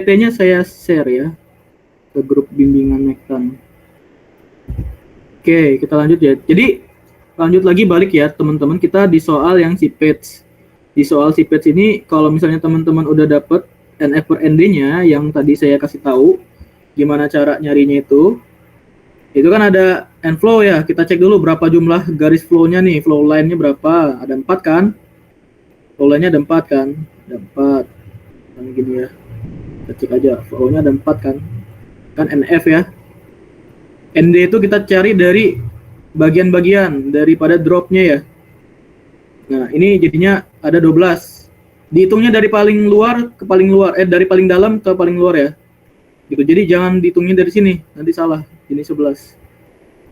PPT-nya saya share ya ke grup bimbingan Mektan. Oke, kita lanjut ya. Jadi lanjut lagi balik ya teman-teman, kita di soal yang CPETS. Di soal CPETS ini kalau misalnya teman-teman udah dapet NF per ND-nya yang tadi saya kasih tahu gimana cara nyarinya itu kan ada end flow ya. Kita cek dulu berapa jumlah garis flow-nya nih, flow line-nya berapa? Ada 4 kan? Flow line-nya ada 4 kan? Ada 4. Nah, gini ya. Kita cek aja, flow-nya ada 4 kan? Kan NF ya. ND itu kita cari dari bagian-bagian daripada drop-nya ya. Nah, ini jadinya ada 12. Dihitungnya dari paling luar ke paling luar, dari paling dalam ke paling luar ya. Gitu. Jadi jangan dihitungnya dari sini, nanti salah. Ini 11.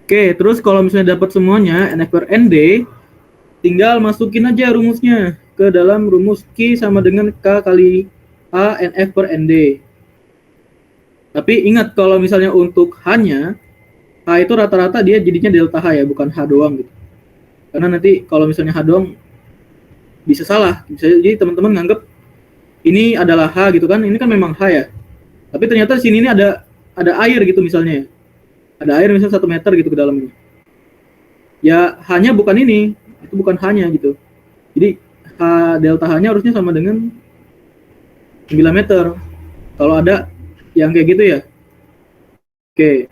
Oke, terus kalau misalnya dapat semuanya NF per ND, tinggal masukin aja rumusnya ke dalam rumus Q sama dengan K kali A NF per ND. Tapi ingat kalau misalnya untuk H-nya, H itu rata-rata dia jadinya delta H ya, bukan H doang gitu. Karena nanti kalau misalnya H doang bisa salah. Bisa jadi teman-teman nganggep ini adalah H gitu kan, ini kan memang H ya. Tapi ternyata di sini ini ada air gitu misalnya. Ada air misalnya 1 meter gitu ke dalamnya. Ya H-nya bukan ini, itu bukan H-nya gitu. Jadi H delta H-nya harusnya sama dengan 9 meter. Kalau ada yang kayak gitu ya. Oke.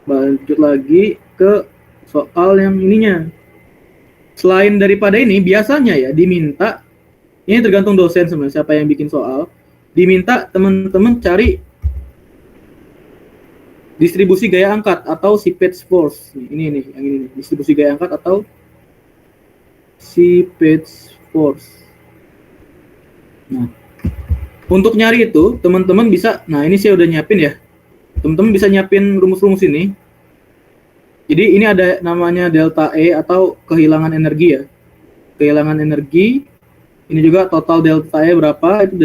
Lanjut lagi ke soal yang ininya. Selain daripada ini, biasanya ya diminta, ini tergantung dosen sebenarnya siapa yang bikin soal, diminta teman-teman cari distribusi gaya angkat atau Seepage force. Ini nih, yang ini nih, distribusi gaya angkat atau Seepage force. Nah, untuk nyari itu teman-teman bisa, nah ini saya udah nyiapin ya. Teman-teman bisa nyiapin rumus-rumus ini. Jadi ini ada namanya delta E atau kehilangan energi ya. Kehilangan energi. Ini juga total delta E berapa itu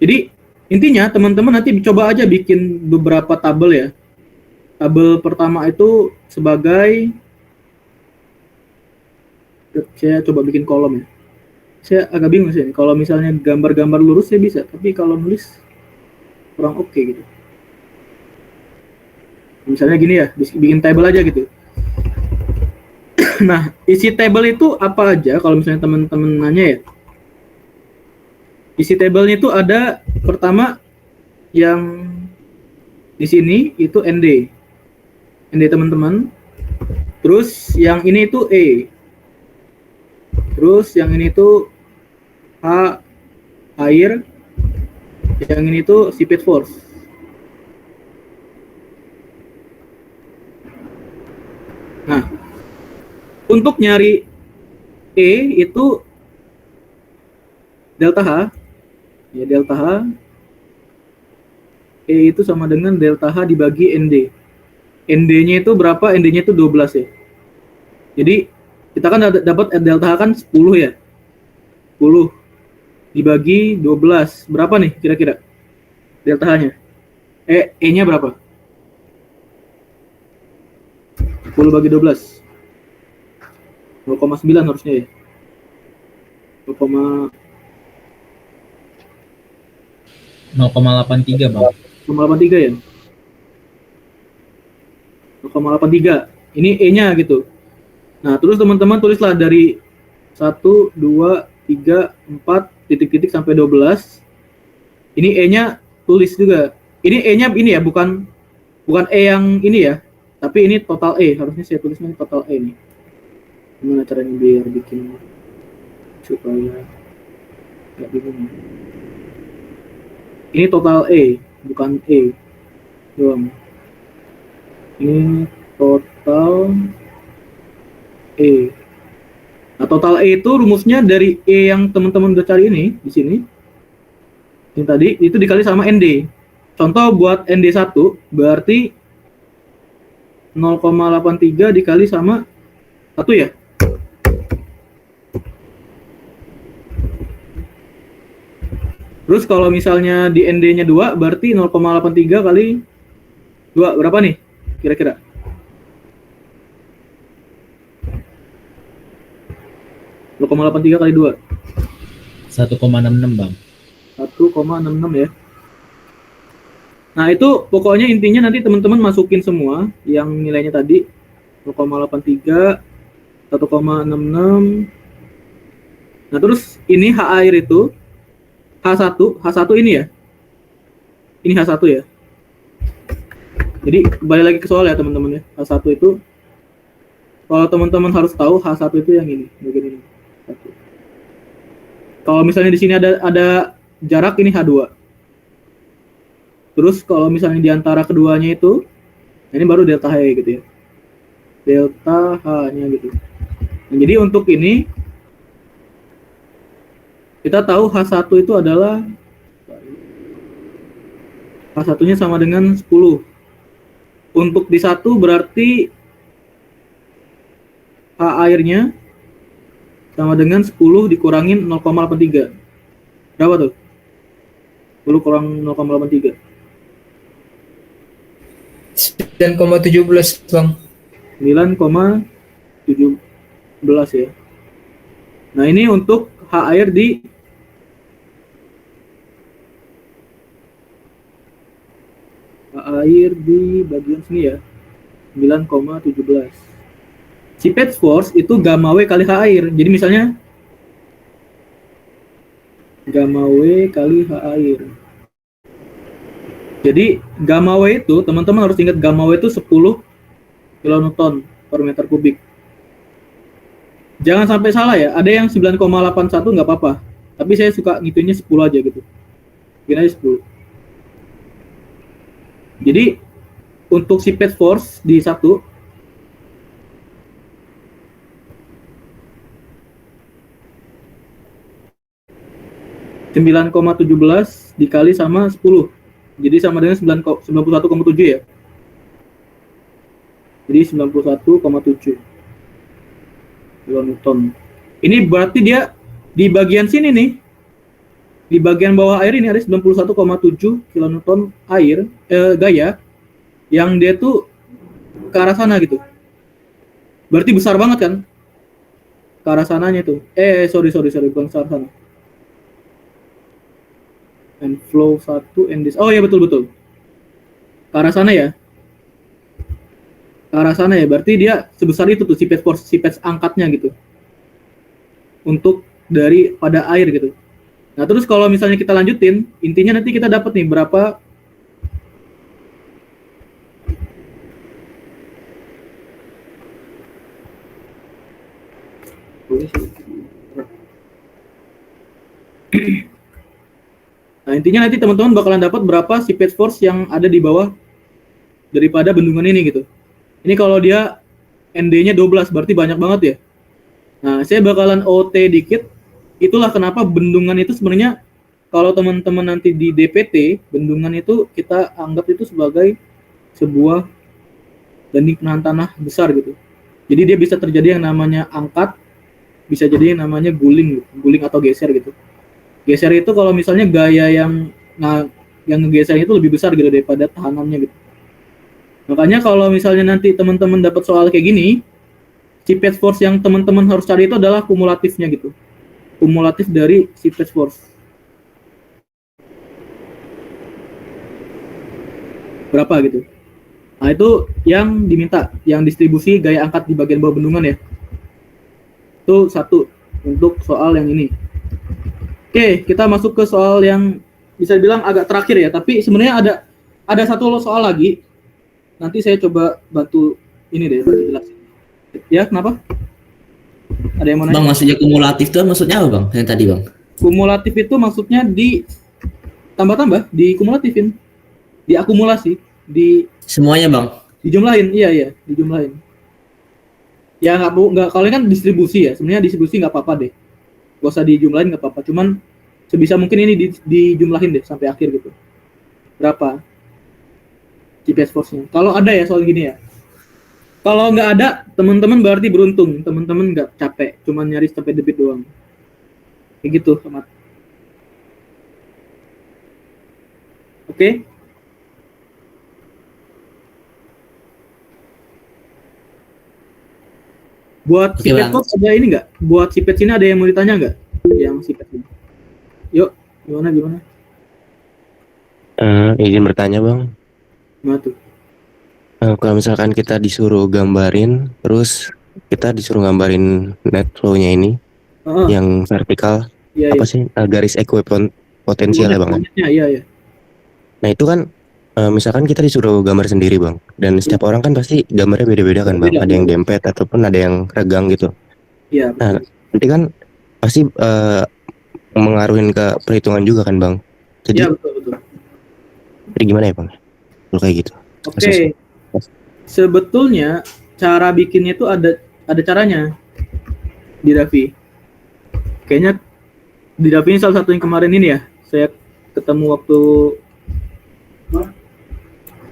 jadi intinya teman-teman nanti coba aja bikin beberapa tabel ya. Tabel pertama itu sebagai, saya coba bikin kolom ya. Saya agak bingung sih, kalau misalnya gambar-gambar lurus saya bisa, tapi kalau nulis kurang oke gitu. Misalnya gini ya, bikin table aja gitu. Nah, isi table itu apa aja kalau misalnya teman-teman nanya ya. Isi tabelnya itu ada pertama yang di sini itu ND. ND teman-teman. Terus yang ini itu E. Terus yang ini itu H air. Yang ini itu Seepage force. Nah, untuk nyari E itu delta H. Ya, delta H. E itu sama dengan delta H dibagi ND. ND-nya itu berapa? ND-nya itu 12 ya. Jadi kita kan dapat delta H kan 10 ya. 10 dibagi 12. Berapa nih kira-kira delta H-nya? E-nya berapa? 10 bagi 12. 0,9 harusnya ya. 0,83 Bang. 0,83 ya. 0,83. Ini E-nya gitu. Nah, terus teman-teman tulislah dari 1, 2, 3, 4, titik-titik sampai 12. Ini E-nya tulis juga. Ini E-nya ini ya, bukan E yang ini ya. Tapi ini total E. Harusnya saya tulisnya total E nih. Gimana caranya biar bikin supaya nggak bingung. Ini total E, bukan E doang. Ini total E. Nah, total E itu rumusnya dari E yang teman-teman udah cari ini di sini. Yang tadi itu dikali sama ND. Contoh buat ND1 berarti 0,83 dikali sama 1 ya. Terus kalau misalnya di ND-nya 2 berarti 0,83 kali 2 berapa nih kira-kira? (0,83 kali 2) 1,66 Bang. 1,66 ya. Nah, itu pokoknya intinya nanti teman-teman masukin semua yang nilainya tadi 0,83, 1,66. Nah, terus ini H air itu H1 ini ya. Ini H1 ya. Jadi kembali lagi ke soal ya teman-teman ya. H1 itu kalau teman-teman harus tahu H1 itu yang ini, bagian ini. Kalau misalnya di sini ada jarak ini H2. Terus kalau misalnya di antara keduanya itu ini baru delta H gitu ya. Delta H-nya gitu. Nah, jadi untuk ini kita tahu H1 itu adalah H1-nya sama dengan 10. Untuk di 1 berarti H airnya sama dengan 10 dikurangin 0,83. Berapa tuh? 10 kurang 0,83. 9,17 Bang. 9,17 ya. Nah, ini untuk H air di bagian sini ya. 9,17. Si patch force itu gamma W kali H air. Jadi misalnya gamma W kali H air. Jadi gamma W itu teman-teman harus ingat gamma W itu 10 kilonewton per meter kubik. Jangan sampai salah ya. Ada yang 9,81 nggak apa-apa. Tapi saya suka ngitungnya 10 aja gitu. Kira 10. Jadi untuk si patch force di 1 9,17 dikali sama 10. Jadi sama dengan 91,7 ya. Jadi 91,7 kilonewton. Ini berarti dia di bagian sini nih. Di bagian bawah air ini ada 91,7 kilonewton air gaya yang dia tuh ke arah sana gitu. Berarti besar banget kan? Ke arah sananya tuh. Sorry bukan ke arah sana. And flow 1 and this. Oh ya betul. Ke arah sana ya. Ke arah sana ya. Berarti dia sebesar itu tuh si patch angkatnya gitu. Untuk dari pada air gitu. Nah, terus kalau misalnya kita lanjutin, intinya nanti kita dapat nih berapa Nah, intinya nanti teman-teman bakalan dapat berapa si patch force yang ada di bawah daripada bendungan ini gitu. Ini kalau dia ND-nya 12 berarti banyak banget ya. Nah, saya bakalan OT dikit. Itulah kenapa bendungan itu sebenarnya kalau teman-teman nanti di DPT, bendungan itu kita anggap itu sebagai sebuah dinding penahan tanah besar gitu. Jadi dia bisa terjadi yang namanya angkat, bisa jadi yang namanya guling atau geser gitu. Geser itu kalau misalnya gaya yang ngegeser itu lebih besar gitu daripada tahanannya gitu. Makanya kalau misalnya nanti teman-teman dapat soal kayak gini, si patch force yang teman-teman harus cari itu adalah kumulatifnya gitu. Kumulatif dari si patch force. Berapa gitu. Nah, itu yang diminta, yang distribusi gaya angkat di bagian bawah bendungan ya. Itu satu untuk soal yang ini. Oke, kita masuk ke soal yang bisa dibilang agak terakhir ya, tapi sebenarnya ada satu soal lagi. Nanti saya coba bantu ini deh, bantu jelasin. Ya, kenapa? Ada yang mau nanya? Bang, maksudnya kumulatif itu maksudnya apa Bang? Yang tadi Bang? Kumulatif itu maksudnya di tambah-tambah, dikumulatifin, diakumulasi, semuanya Bang? dijumlahin, iya, dijumlahin. Ya nggak kalau ini kan distribusi ya, sebenarnya distribusi nggak apa-apa deh, gak usah dijumlahin nggak apa-apa, cuman sebisa mungkin ini dijumlahin deh sampai akhir gitu. Berapa GPS force-nya? Kalau ada ya soal gini ya. Kalau nggak ada, teman-teman berarti beruntung, teman-teman nggak capek, cuman nyari sampai debit doang. Kayak gitu, Ahmad. Oke? Buat si pet ada ini nggak? Buat si pet ini ada yang mau ditanya nggak? Yang si pet ini. Yuk, gimana? Izin bertanya bang, Gimana tuh? kalau misalkan kita disuruh gambarin, terus kita disuruh gambarin net flow-nya ini, Heeh, yang vertikal, iya apa iya. sih, garis potensial Hubungannya, ya bang ya? hubungannya, iya iya. Nah itu kan, misalkan kita disuruh gambar sendiri bang, dan setiap orang kan pasti gambarnya beda-beda kan bang, Beda ada beda. yang dempet ataupun ada yang regang gitu. Iya Nah betul. nanti kan pasti mengaruhin ke perhitungan juga kan bang. Iya Jadi, betul betul. gimana ya bang? Kalau kayak gitu. Kasusnya. Oke, sebetulnya cara bikinnya itu ada caranya di Davi. Kayaknya di Davi ini salah satu yang kemarin ini ya. Saya ketemu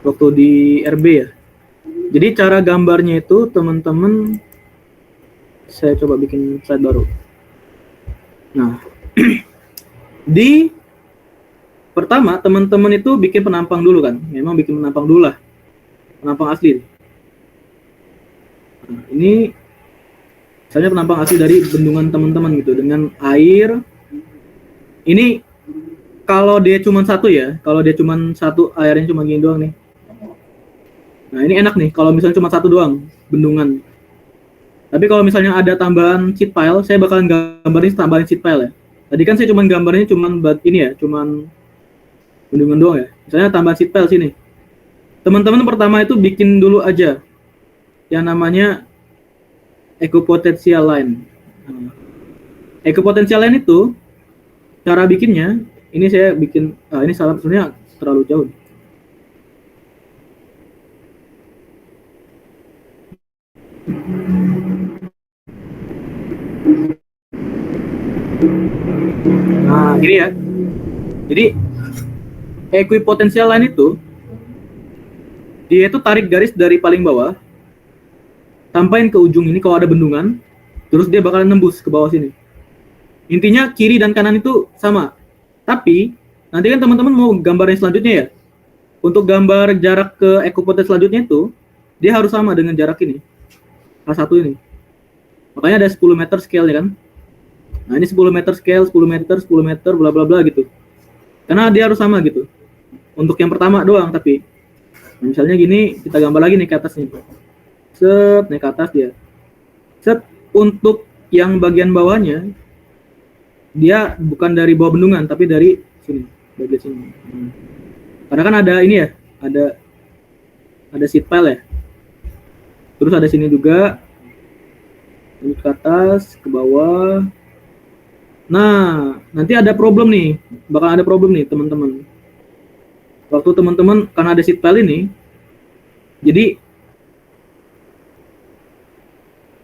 waktu di RB ya. Jadi cara gambarnya itu teman-teman, saya coba bikin slide baru. Nah, di pertama teman-teman itu bikin penampang dulu kan. Memang bikin penampang dulu lah. Penampang asli. Nah, ini misalnya penampang asli dari bendungan teman-teman gitu dengan air. Ini kalau dia cuma satu ya, kalau dia cuma satu, airnya cuma gini doang nih. Nah ini enak nih, kalau misalnya cuma satu doang, bendungan. Tapi kalau misalnya ada tambahan sheet pile, saya bakalan gambarin tambahan sheet pile ya. Tadi kan saya cuma gambarnya cuma ini ya, cuma bendungan doang ya. Misalnya tambahan sheet pile sini. Teman-teman pertama itu bikin dulu aja yang namanya equipotential line. Nah, equipotential line itu cara bikinnya, ini saya bikin, ini salah sebenarnya terlalu jauh. Nah, gini ya. Jadi equipotential line itu dia itu tarik garis dari paling bawah sampaiin ke ujung ini kalau ada bendungan, terus dia bakalan nembus ke bawah sini. Intinya kiri dan kanan itu sama. Tapi nanti kan teman-teman mau gambar yang selanjutnya ya. Untuk gambar jarak ke equipotential selanjutnya itu dia harus sama dengan jarak ini. Salah satu ini. Makanya ada 10 meter scale ya kan. Nah, ini 10 meter scale, 10 meter bla bla bla gitu. Karena dia harus sama gitu. Untuk yang pertama doang tapi. Nah, misalnya gini, kita gambar lagi nih ke atas nih. Set, naik ke atas dia. Set, untuk yang bagian bawahnya dia bukan dari bawah bendungan tapi dari sini, bagian sini. Karena kan ada ini ya, ada sheet pile ya. Terus ada sini juga. Ini ke atas, ke bawah. Nah, nanti ada problem nih. Bakal ada problem nih, teman-teman. Waktu teman-teman karena ada sheet pile ini, jadi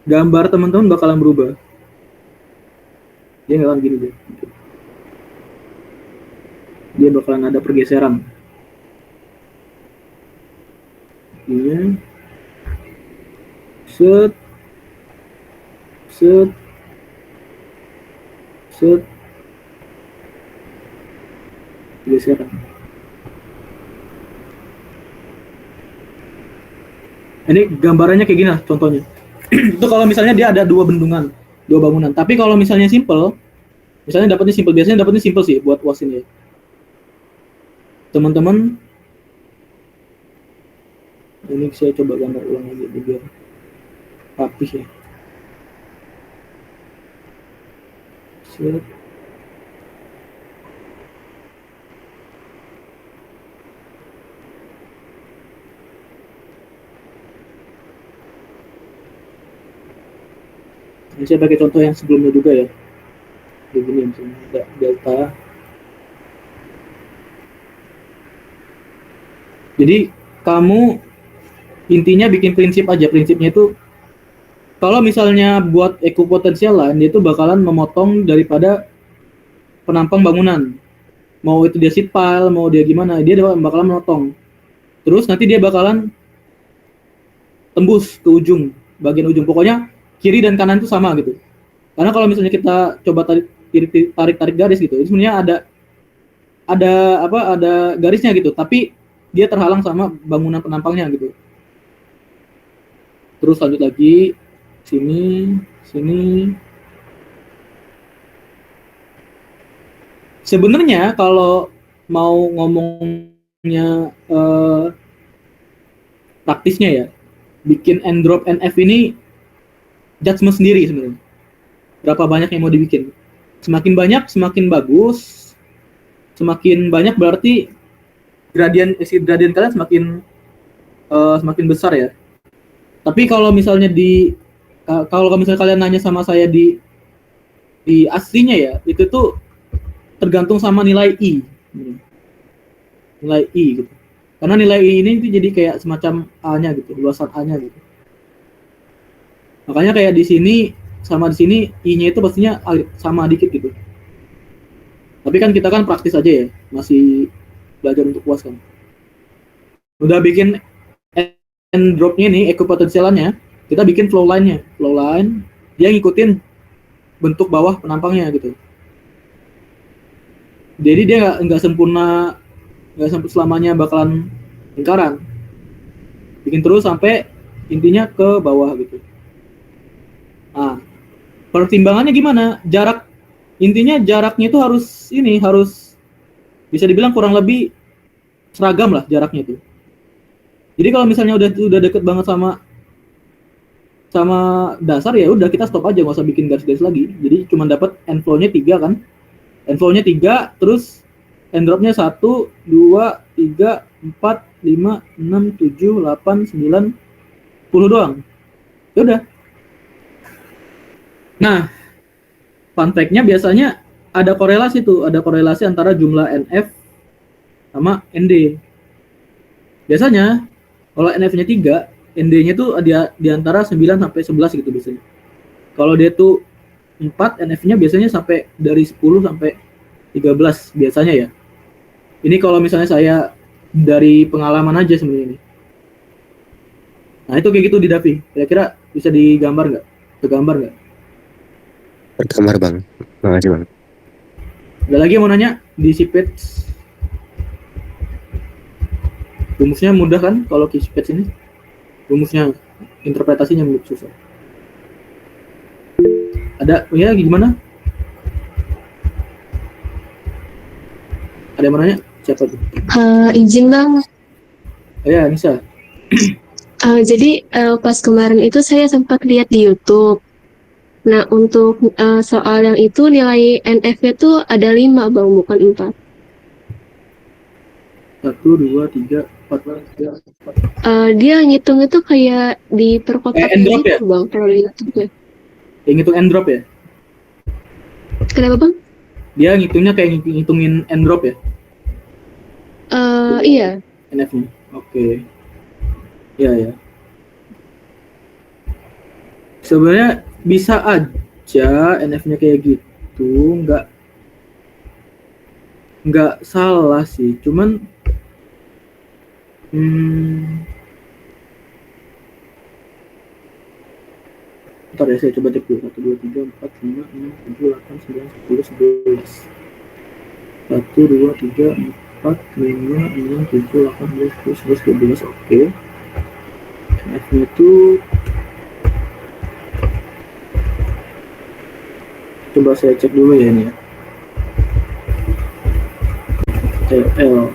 gambar teman-teman bakalan berubah. Dia nggak akan gini deh. Dia bakalan ada pergeseran. Ini set set set pergeseran. Ini gambarannya kayak gini lah contohnya. Itu kalau misalnya dia ada dua bendungan, dua bangunan. Tapi kalau misalnya simple, misalnya dapatnya simple, biasanya dapatnya simple sih buat was ini ya. Teman-teman, ini saya coba gambar ulang lagi biar rapih ya. Set. Ini saya pakai contoh yang sebelumnya juga ya. Begini misalnya ada delta. Jadi kamu intinya bikin prinsip aja. Prinsipnya itu kalau misalnya buat equipotential line, dia itu bakalan memotong daripada penampang bangunan. Mau itu dia sheet pile, mau dia gimana, dia bakalan memotong. Terus nanti dia bakalan tembus ke ujung, bagian ujung. Pokoknya kiri dan kanan itu sama gitu. Karena kalau misalnya kita coba tarik garis gitu, itu sebenarnya ada garisnya gitu, tapi dia terhalang sama bangunan penampangnya gitu. Terus lanjut lagi sini. Sebenarnya kalau mau ngomong praktisnya ya, bikin and drop NF ini judgement sendiri sebenarnya. Berapa banyak yang mau dibikin? Semakin banyak semakin bagus. Semakin banyak berarti gradien kalian semakin besar ya. Tapi kalau misalnya kalau misalnya kalian nanya sama saya di aslinya ya, itu tuh tergantung sama nilai I. Nilai I gitu. Karena nilai I ini itu jadi kayak semacam A-nya gitu, luasan A-nya gitu. Makanya kayak di sini sama di sini I-nya itu pastinya sama dikit gitu. Tapi kan kita kan praktis aja ya, masih belajar untuk puas kan. Udah bikin end drop-nya nih, equipotensialannya, kita bikin flow line-nya. Flow line, dia ngikutin bentuk bawah penampangnya gitu. Jadi dia nggak sempurna, nggak sampai selamanya bakalan lingkaran. Bikin terus sampai intinya ke bawah gitu. Nah, pertimbangannya gimana? Intinya jaraknya itu harus bisa dibilang kurang lebih seragam lah jaraknya itu. Jadi kalau misalnya udah deket banget sama dasar ya udah kita stop aja, nggak usah bikin garis-garis lagi. Jadi cuma dapat end flow-nya 3 kan. End flow-nya 3, terus end drop-nya 1, 2, 3, 4, 5, 6, 7, 8, 9, 10 doang. Ya udah. Nah, fun fact-nya biasanya ada korelasi antara jumlah NF sama ND. Biasanya kalau NF-nya 3, ND-nya tuh di antara 9 sampai 11 gitu biasanya. Kalau dia tuh 4, NF-nya biasanya sampai dari 10 sampai 13 biasanya ya. Ini kalau misalnya saya dari pengalaman aja sebenarnya ini. Nah, itu kayak gitu di Davi. Kira-kira bisa digambar nggak? Tergambar nggak? Tergambar bang. Makasih bang. Ada lagi yang mau nanya di Sipets? Rumusnya mudah kan kalau di Sipets ini? Rumusnya, interpretasinya susah. Ada, ya gimana? Ada yang mau nanya? Siapa tuh? Izin bang. Ya, Nisa. Jadi pas kemarin itu saya sempat lihat di YouTube. Nah untuk soal yang itu nilai NF-nya tuh ada 5 bang, bukan 4. 1, 2, 3, 4. Dia ngitung itu kayak di perkotakan N-drop gitu ya? bang, kalau di YouTube-nya. Yang ngitung N-drop ya? Kenapa bang? Dia ngitungnya kayak ngitungin N-drop ya? Iya. NF-nya. Oke. Ya. Sebenarnya bisa aja NF-nya kayak gitu, nggak salah sih, cuman ntar ya saya coba cek dulu. 1, 2, 3, 4, 5, 6, 7, 8, 9, 10, 11. 1, 2, 3, 4, 5, 6, 7, 8, 9, 10, 11, 12. Oke. NF-nya itu coba saya cek dulu ya ini ya. TL.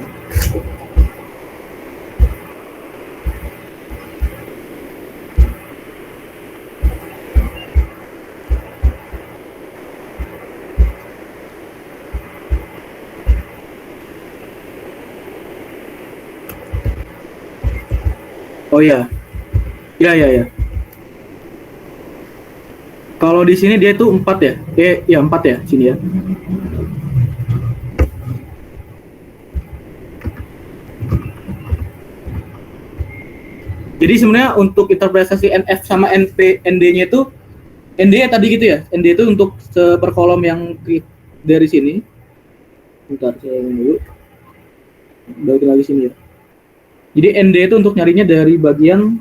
Oh ya. Ya. Kalau di sini dia tuh 4 ya. Ya 4 ya sini ya. Jadi sebenarnya untuk interpretasi NF sama ND-nya itu ND ya tadi gitu ya. ND itu untuk per kolom yang dari sini. Bentar saya dulu. Balik lagi sini ya. Jadi ND itu untuk nyarinya dari bagian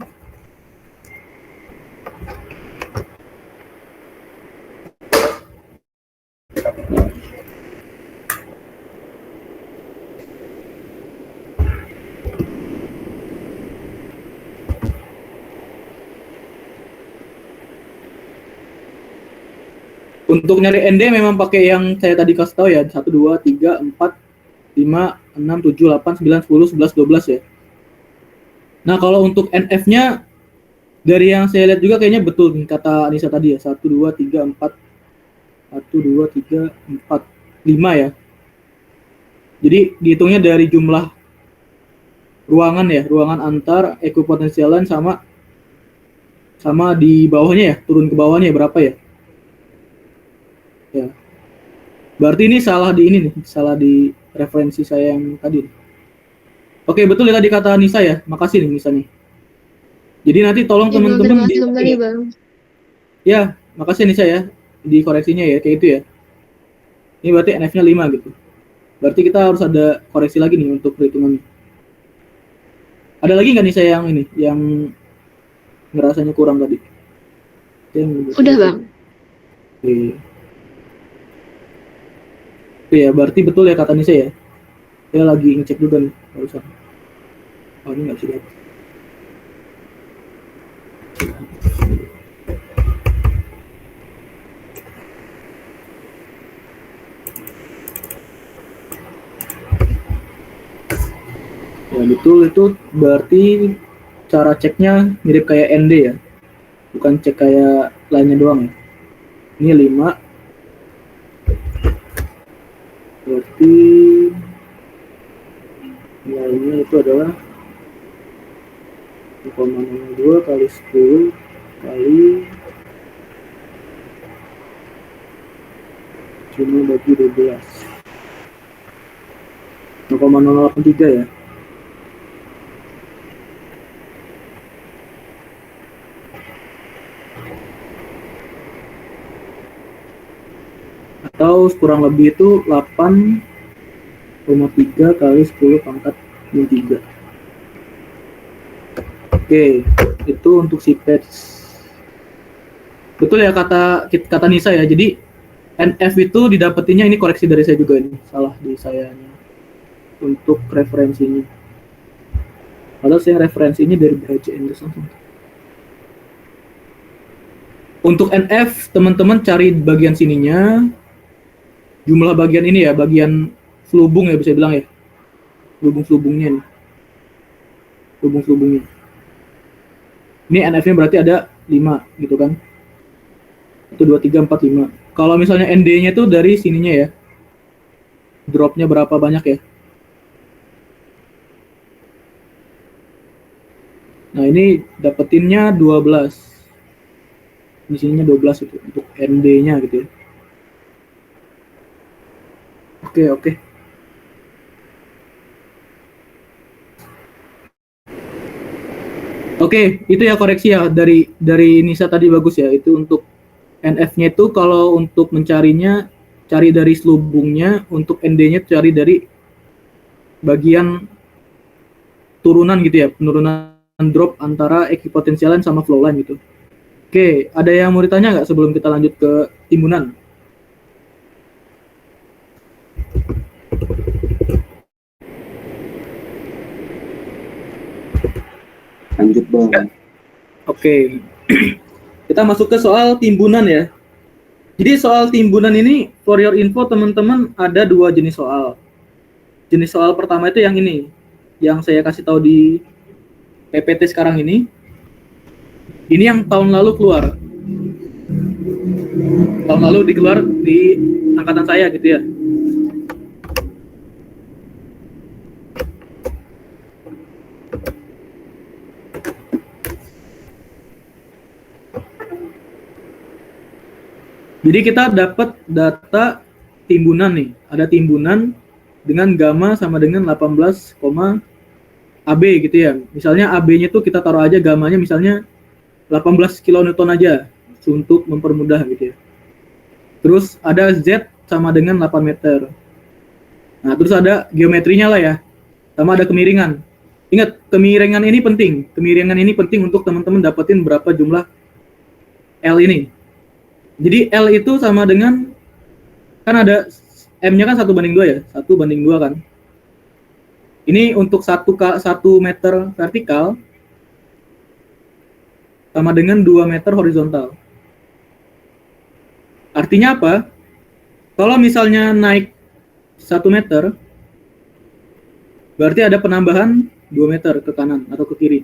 untuk nyari ND memang pakai yang saya tadi kasih tahu ya, 1, 2, 3, 4, 5, 6, 7, 8, 9, 10, 11, 12 ya. Nah, kalau untuk NF-nya dari yang saya lihat juga kayaknya betul nih kata Anissa tadi ya. 1, 2, 3, 4. 1, 2, 3, 4, 5 ya. Jadi dihitungnya dari jumlah ruangan ya, ruangan antar ekuipotensialan sama di bawahnya ya, turun ke bawahnya ya, berapa ya? Ya. Berarti ini salah di ini nih, salah di referensi saya yang tadi. Oke, betul ya tadi kata Nisa ya. Makasih nih Nisa nih. Jadi nanti tolong Iya, Bang. teman-teman Terima kasih kembali, Bang. Ya, makasih Nisa ya. Di koreksinya ya, kayak itu ya. Ini berarti NF-nya 5 gitu. Berarti kita harus ada koreksi lagi nih untuk perhitungannya. Ada lagi nggak nih saya yang ini, yang ngerasanya kurang tadi? Udah, Bang. Oke. Oke ya, berarti betul ya kata Nisa ya. Saya lagi ngecek juga nih barusan. Oh, ini nggak bisa lihat. Ya betul, itu berarti cara ceknya mirip kayak ND ya, bukan cek kayak lainnya doang ya. Ini 5 berarti nilainya itu adalah 0,02 kali 10 kali cuma bagi 12, 0,083 ya. Atau kurang lebih itu 8,3 kali 10 pangkat 3. Oke, itu untuk si patch. Betul ya kata Nisa ya. Jadi NF itu didapetinnya, ini koreksi dari saya juga ini, salah di sayanya untuk referensinya. Padahal saya referensinya dari Braille Anderson. Untuk NF teman-teman cari bagian sininya. Jumlah bagian ini ya, bagian selubung ya bisa bilang ya. Selubung-selubungnya nih. Selubung-selubungnya. Ini NF-nya berarti ada 5 gitu kan. 1, 2, 3, 4, 5. Kalau misalnya ND-nya itu dari sininya ya. Drop-nya berapa banyak ya. Nah, ini dapetinnya 12. Di sininya 12 itu untuk ND-nya gitu ya. Oke. Oke, itu ya koreksi ya dari Nisa tadi bagus ya. Itu untuk NF-nya itu kalau untuk mencarinya cari dari selubungnya, untuk ND-nya cari dari bagian turunan gitu ya, penurunan drop antara ekuipotensialan sama flow line gitu. Oke, ada yang mau ditanya nggak sebelum kita lanjut ke timbunan? Lanjut Bang. Oke. Kita masuk ke soal timbunan ya. Jadi soal timbunan ini, for your info teman-teman, ada 2 jenis soal. Jenis soal pertama itu yang ini, yang saya kasih tahu di PPT sekarang ini. Ini yang tahun lalu keluar. Tahun lalu dikeluar di angkatan saya gitu ya. Jadi kita dapat data timbunan nih. Ada timbunan dengan gamma sama dengan 18, AB gitu ya. Misalnya AB-nya tuh kita taruh aja gammanya misalnya 18 kilonewton aja untuk mempermudah gitu ya. Terus ada Z sama dengan 8 meter. Nah, terus ada geometrinya lah ya. Sama ada kemiringan. Ingat, kemiringan ini penting. Kemiringan ini penting untuk teman-teman dapetin berapa jumlah L ini. Jadi L itu sama dengan, kan ada M-nya kan 1:2 ya, 1:2 kan. Ini untuk 1 meter vertikal sama dengan 2 meter horizontal. Artinya apa? Kalau misalnya naik 1 meter, berarti ada penambahan 2 meter ke kanan atau ke kiri.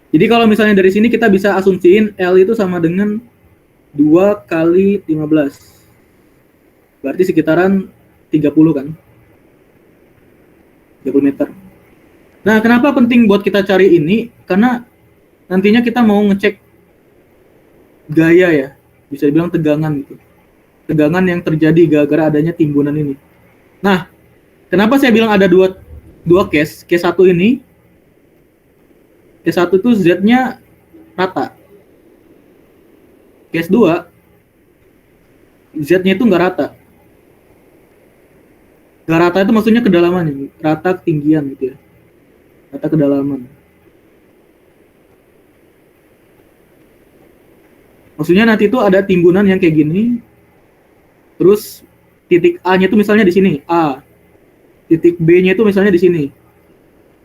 Jadi kalau misalnya dari sini kita bisa asumsiin L itu sama dengan 2 kali 15. Berarti sekitaran 30 kan? 30 meter. Nah, kenapa penting buat kita cari ini? Karena nantinya kita mau ngecek gaya ya, bisa dibilang tegangan gitu. Tegangan yang terjadi gara-gara adanya timbunan ini. Nah, kenapa saya bilang ada dua case? Case 1 ini, case 1 itu Z-nya rata. Case 2, Z-nya itu nggak rata. Nggak rata itu maksudnya kedalaman, rata ketinggian gitu ya. Rata kedalaman. Maksudnya nanti itu ada timbunan yang kayak gini. Terus titik A-nya itu misalnya di sini, A. Titik B-nya itu misalnya di sini.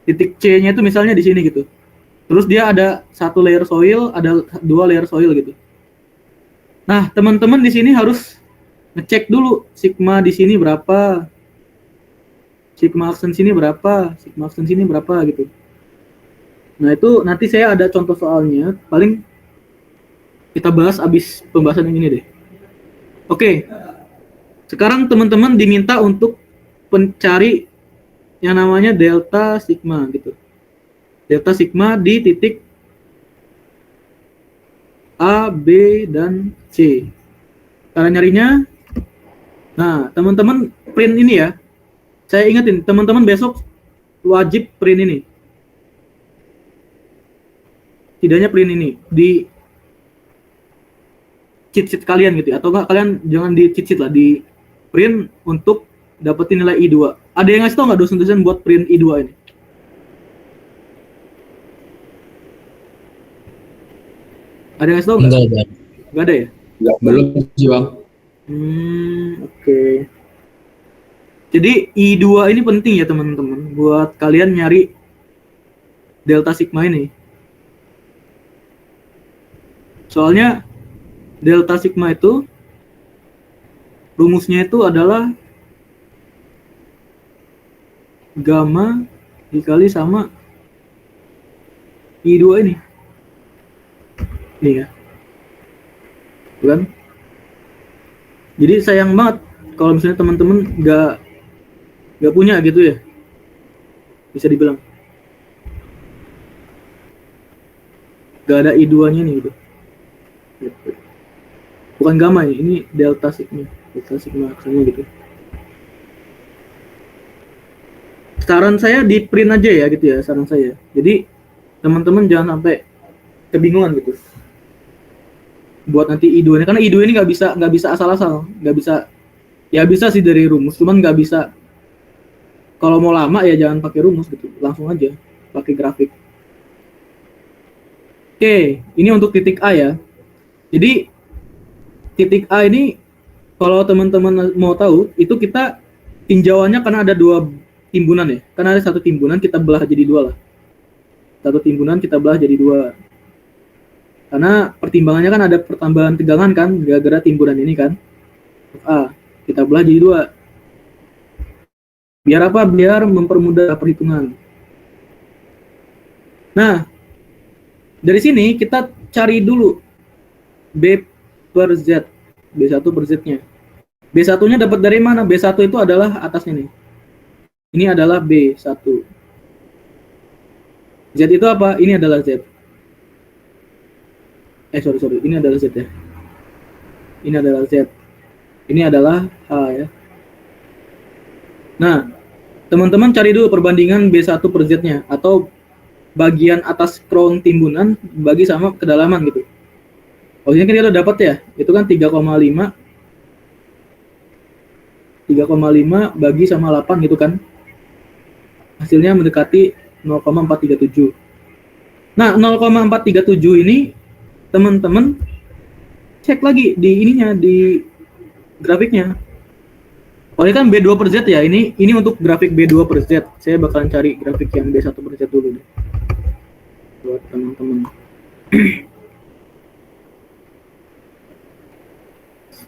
Titik C-nya itu misalnya di sini gitu. Terus dia ada 1 layer soil, ada 2 layer soil gitu. Nah, teman-teman di sini harus ngecek dulu sigma di sini berapa, sigma aksen sini berapa, sigma aksen sini berapa gitu. Nah, itu nanti saya ada contoh soalnya, paling kita bahas abis pembahasan yang ini deh. Oke. Sekarang teman-teman diminta untuk mencari yang namanya delta sigma gitu. Delta sigma di titik A, B, dan C. Cara nyarinya, nah teman-teman print ini ya. Saya ingetin, teman-teman besok wajib print ini. Tidaknya print ini di cheat sheet kalian gitu ya. Atau enggak kalian jangan di cheat sheet lah, di print untuk dapetin nilai I2. Ada yang ngasih tau nggak dosen-dosen buat print I2 ini? Ada yang ngasih tau nggak? Enggak, Bang. Nggak ada ya? Belum sih, Bang. Oke. Jadi I2 ini penting ya teman-teman buat kalian nyari delta sigma ini. Soalnya delta sigma itu rumusnya itu adalah gamma dikali sama I2 ini. Ini ya. Bukan? Jadi sayang banget kalau misalnya teman-teman nggak punya gitu ya. Bisa dibilang. Nggak ada I2-nya nih gitu. Bukan gamma ini delta sigma aksennya gitu. Saran saya di print aja ya gitu ya, saran saya. Jadi teman-teman jangan sampai kebingungan gitu. Buat nanti I2 ini, karena I2 ini nggak bisa asal-asal, nggak bisa, ya bisa sih dari rumus, cuman nggak bisa. Kalau mau lama ya jangan pakai rumus gitu, langsung aja pakai grafik. Oke, ini untuk titik A ya. Jadi titik A ini kalau teman-teman mau tahu itu kita tinjauannya karena ada 2 timbunan ya. Karena ada 1 timbunan kita belah jadi 2 lah. 1 timbunan kita belah jadi 2. Karena pertimbangannya kan ada pertambahan tegangan kan gara-gara timbunan ini kan. A kita belah jadi 2. Biar apa? Biar mempermudah perhitungan. Nah, dari sini kita cari dulu B per Z, B1 per Z-nya. B1-nya dapat dari mana? B1 itu adalah atasnya nih. Ini adalah B1. Z itu apa? Ini adalah Z. Sorry. Ini adalah Z ya. Ini adalah Z. Ini adalah H ya. Nah, teman-teman cari dulu perbandingan B1 per Z-nya. Atau bagian atas crown timbunan bagi sama kedalaman gitu. Oh, ini kan dia udah dapat ya. Itu kan 3,5 bagi sama 8 gitu kan. Hasilnya mendekati 0,437. Nah, 0,437 ini teman-teman cek lagi di ininya, di grafiknya. Oh, ini kan B2 per Z ya. Ini untuk grafik B2 per Z. Saya bakalan cari grafik yang B1 per Z dulu deh. Buat teman-teman.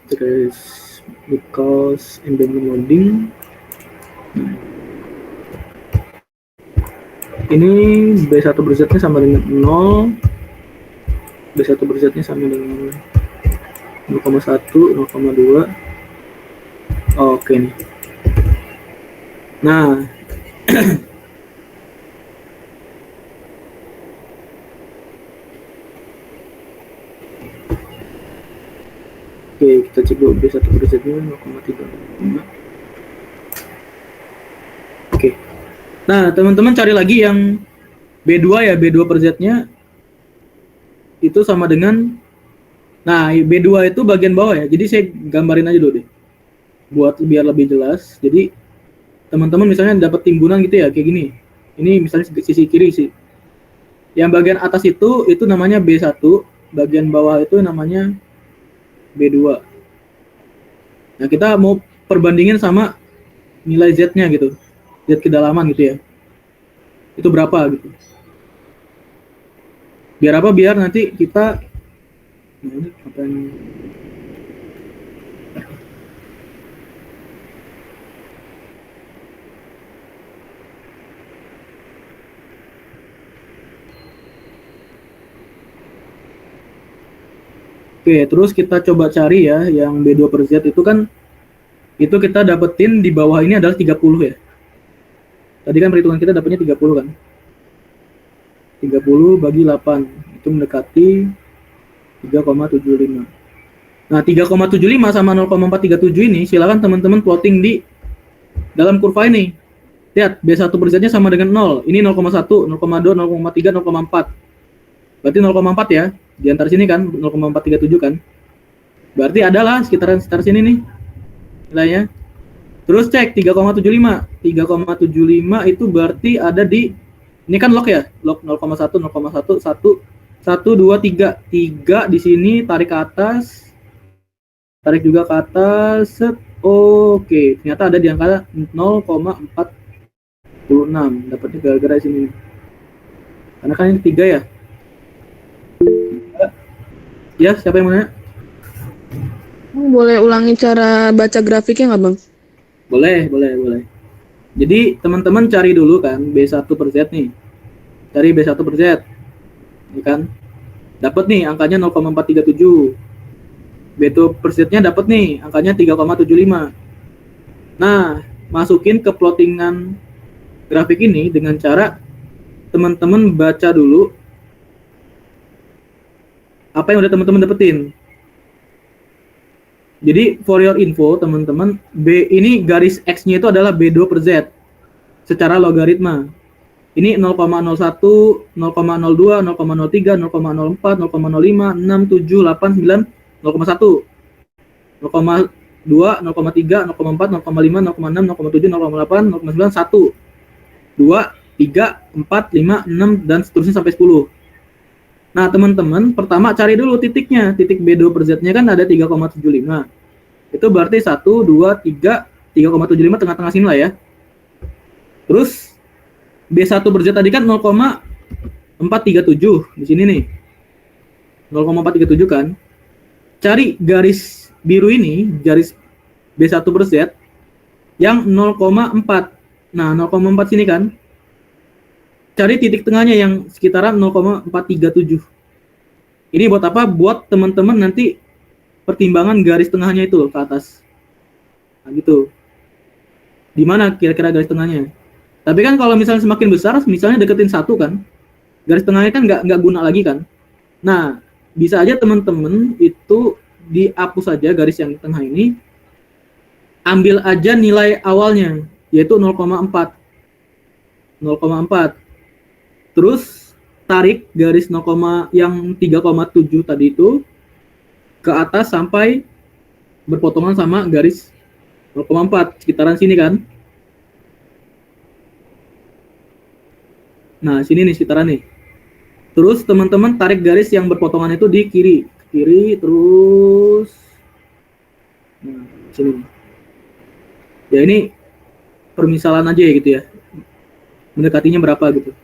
Stress because embedding loading. Ini B1 per Z-nya sama dengan 0. B1 per Z-nya sama dengan 0,1, 0,2. Oke nih. Nah, oke, kita cek dulu B1 per Z-nya 0,35. Oke. Nah, teman-teman cari lagi yang B2 ya, B2 per Z-nya itu sama dengan, nah B2 itu bagian bawah ya, jadi saya gambarin aja dulu deh buat biar lebih jelas. Jadi teman-teman misalnya dapat timbunan gitu ya, kayak gini, ini misalnya sisi kiri sih, yang bagian atas itu namanya B1, bagian bawah itu namanya B2. Nah, kita mau perbandingin sama nilai Z-nya gitu, Z kedalaman gitu ya, itu berapa gitu. Biar apa? Biar nanti kita, nah ini apa yang oke, terus kita coba cari ya yang B2 per Z itu kan, itu kita dapetin di bawah ini adalah 30 ya. Tadi kan perhitungan kita dapatnya 30 kan. 30 bagi 8 itu mendekati 3,75. Nah, 3,75 sama 0,437 ini silakan teman-teman plotting di dalam kurva ini. Lihat, B1 per Z-nya sama dengan 0. Ini 0,1, 0,2, 0,3, 0,4. Berarti 0,4 ya. Di antara sini kan 0,437 kan. Berarti adalah sekitar sini nih nilainya. Terus cek 3,75. 3,75 itu berarti ada di, ini kan log ya. Log 0,1, 0,1, 1, 1, 2, 3. 3 di sini, tarik ke atas. Tarik juga ke atas. Set. Oke, ternyata ada di angka 0,46. Dapatnya gara-gara sini. Karena kan ini 3 ya. Ya, siapa yang mau nanya? Boleh ulangi cara baca grafiknya nggak, Bang? Boleh. Jadi, teman-teman cari dulu kan B1 per Z nih. Cari B1 per Z. Ini kan. Dapat nih angkanya 0,437. B2 per Z-nya dapat nih angkanya 3,75. Nah, masukin ke plottingan grafik ini dengan cara teman-teman baca dulu apa yang udah teman-teman dapetin. Jadi for your info teman-teman, B ini garis X-nya itu adalah B2 per Z secara logaritma. Ini 0,01, 0,02, 0,03, 0,04, 0,05, 6, 7, 8, 9, 0,1, 0,2, 0,3, 0,4, 0,5, 0,6, 0,7, 0,8, 0,9, 1, 2, 3, 4, 5, 6, dan seterusnya sampai 10. Nah, teman-teman, pertama cari dulu titiknya. Titik B2 per Z-nya kan ada 3,75. Itu berarti 1, 2, 3, 3,75 tengah-tengah sini lah ya. Terus, B1 per Z tadi kan 0,437 di sini nih. 0,437 kan. Cari garis biru ini, garis B1 per Z yang 0,4. Nah, 0,4 sini kan. Cari titik tengahnya yang sekitaran 0,437. Ini buat apa? Buat teman-teman nanti pertimbangan garis tengahnya itu ke atas. Nah, gitu. Di mana kira-kira garis tengahnya? Tapi kan kalau misalnya semakin besar, misalnya deketin 1 kan, garis tengahnya kan nggak guna lagi kan. Nah, bisa aja teman-teman itu dihapus saja garis yang tengah ini, ambil aja nilai awalnya, yaitu 0,4. 0,4. Terus tarik garis 0, yang 3,7 tadi itu ke atas sampai berpotongan sama garis 0,4 sekitaran sini kan. Nah, sini nih sekitaran nih. Terus teman-teman tarik garis yang berpotongan itu di kiri terus. Nah, sini. Ya ini permisalan aja ya gitu ya. Mendekatinya berapa gitu.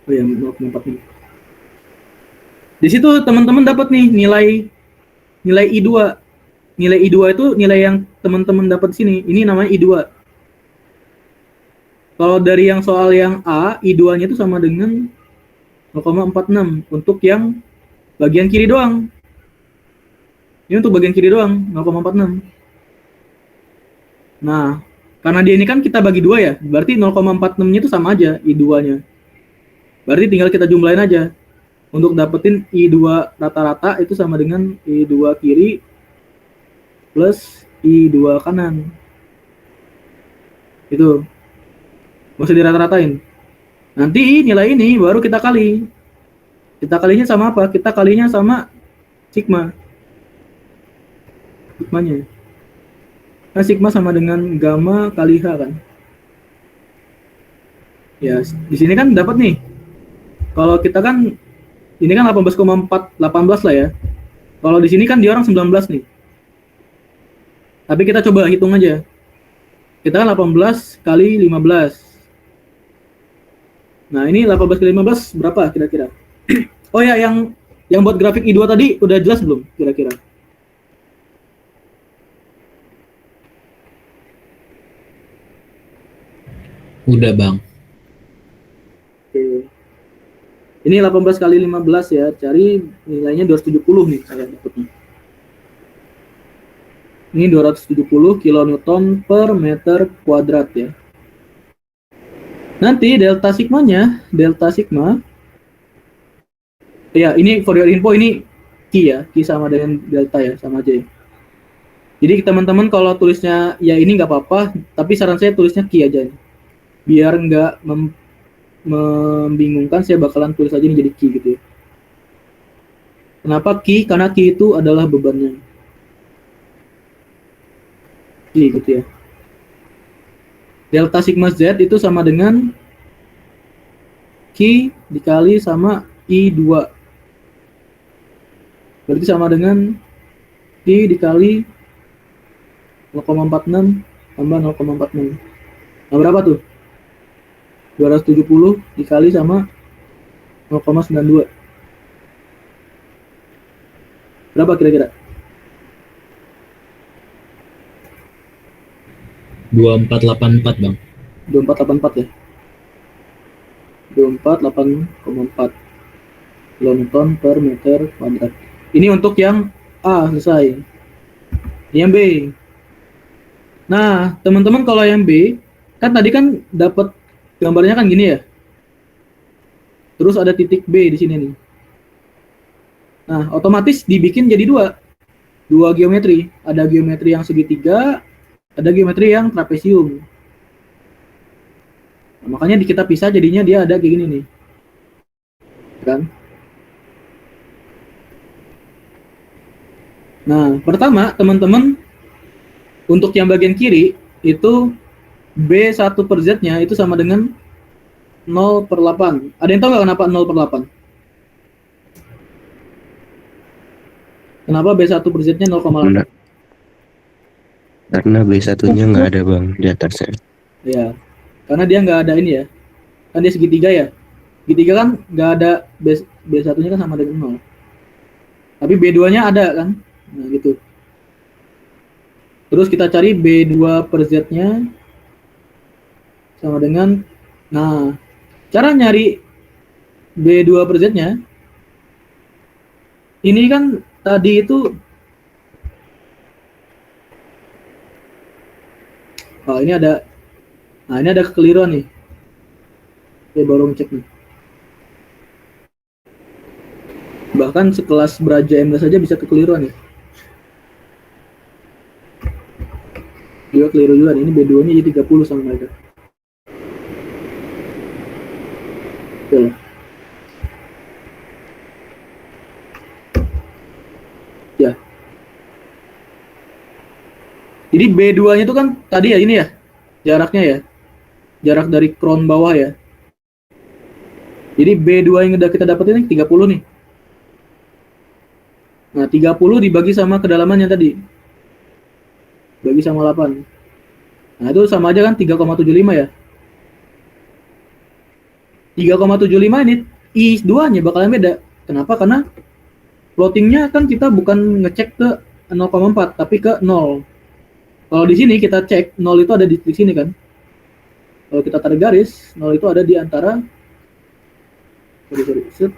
Oh ya, 0,4 nih. Di situ teman-teman dapat nih nilai I2. Nilai I2 itu nilai yang teman-teman dapat sini. Ini namanya I2. Kalau dari yang soal yang A, I2-nya itu sama dengan 0,46 untuk yang bagian kiri doang. Ini untuk bagian kiri doang, 0,46. Nah, karena dia ini kan kita bagi dua ya, berarti 0,46-nya itu sama aja I2-nya. Berarti tinggal kita jumlahin aja. Untuk dapetin I2 rata-rata itu sama dengan I2 kiri plus I2 kanan. Itu. Nggak usah dirata-ratain. Nanti nilai ini baru kita kali. Kita kalinya sama apa? Kita kalinya sama sigma. Sigmanya. Nah, sigma sama dengan gamma kali H kan. Ya, di sini kan dapat nih. Kalau kita kan ini kan 18,4 18 lah ya. Kalau di sini kan dia orang 19 nih. Tapi kita coba hitung aja. Kita kan 18 kali 15. Nah, ini 18 kali 15 berapa kira-kira? Oh ya, yang buat grafik I2 tadi udah jelas belum kira-kira? Udah bang. Oke. Ini 18 kali 15 ya, cari nilainya 270 nih saya dapetnya. Ini 270 kilonewton per meter kuadrat ya. Nanti delta sigmanya, delta sigma, ya ini for your info ini Q ya, Q sama dengan delta ya, sama aja ya. Jadi teman-teman kalau tulisnya ya ini nggak apa-apa, tapi saran saya tulisnya Q aja nih. Biar nggak membingungkan, saya bakalan tulis aja ini jadi Q gitu ya. Kenapa Q? Karena Q itu adalah bebannya. Q gitu ya. Delta sigma Z itu sama dengan Q dikali sama I2. Berarti sama dengan Q dikali 0,46 tambah 0,46. Nah, berapa tuh? 270 dikali sama 0,92. Berapa kira-kira? 2484 bang. 2484 ya. 24,4 kilonewton per meter kuadrat. Ini untuk yang A selesai. Ini yang B. Nah, teman-teman kalau yang B, kan tadi kan dapat gambarnya kan gini ya. Terus ada titik B di sini nih. Nah, otomatis dibikin jadi dua geometri. Ada geometri yang segitiga, ada geometri yang trapesium. Nah, makanya kita pisah jadinya dia ada kayak gini nih. Kan? Nah, pertama teman-teman untuk yang bagian kiri itu B1 per Z-nya itu sama dengan 0/8. Ada yang tahu nggak kenapa 0/8? Kenapa B1 per Z-nya 0,8? Karena B1-nya nggak ada bang di atasnya. Ya, karena dia nggak ada ini ya. Kan dia segitiga ya. Segitiga kan nggak ada B1-nya kan sama dengan 0. Tapi B2-nya ada kan. Nah, gitu. Terus kita cari B2 per Z-nya sama dengan, nah, cara nyari B2 per Z-nya, ini kan tadi itu, oh ini ada, nah ini ada kekeliruan nih. Saya baru ngecek nih. Bahkan sekelas Braja M saja bisa kekeliruan ya. Dia keliru juga nih, ini B2-nya jadi 30 sama mereka. Oke. Ya. Jadi B2-nya itu kan tadi ya ini ya, jaraknya ya. Jarak dari crown bawah ya. Jadi B2 yang udah kita dapetin 30 nih. Nah, 30 dibagi sama kedalamannya tadi. Bagi sama 8. Nah, itu sama aja kan 3,75 ya. 3,75 ini I2-nya bakalan beda. Kenapa? Karena plottingnya kan kita bukan ngecek ke 0,4 tapi ke 0. Kalau di sini kita cek 0 itu ada di sini kan. Kalau kita tarik garis, 0 itu ada di antara set.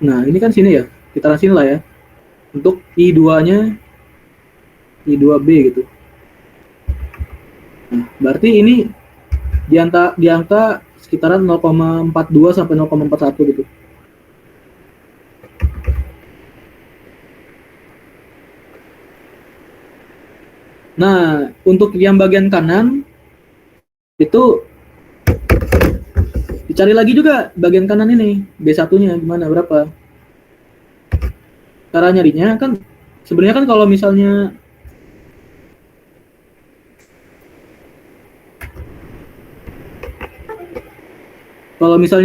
Nah, ini kan sini ya. Kita sini lah ya. Untuk I2-nya I2B gitu. Nah, berarti ini di angka sekitaran 0,42 sampai 0,41 gitu. Nah, untuk yang bagian kanan itu dicari lagi juga bagian kanan ini, B1-nya gimana, berapa. Cara nyarinya kan sebenarnya kan kalau misalnya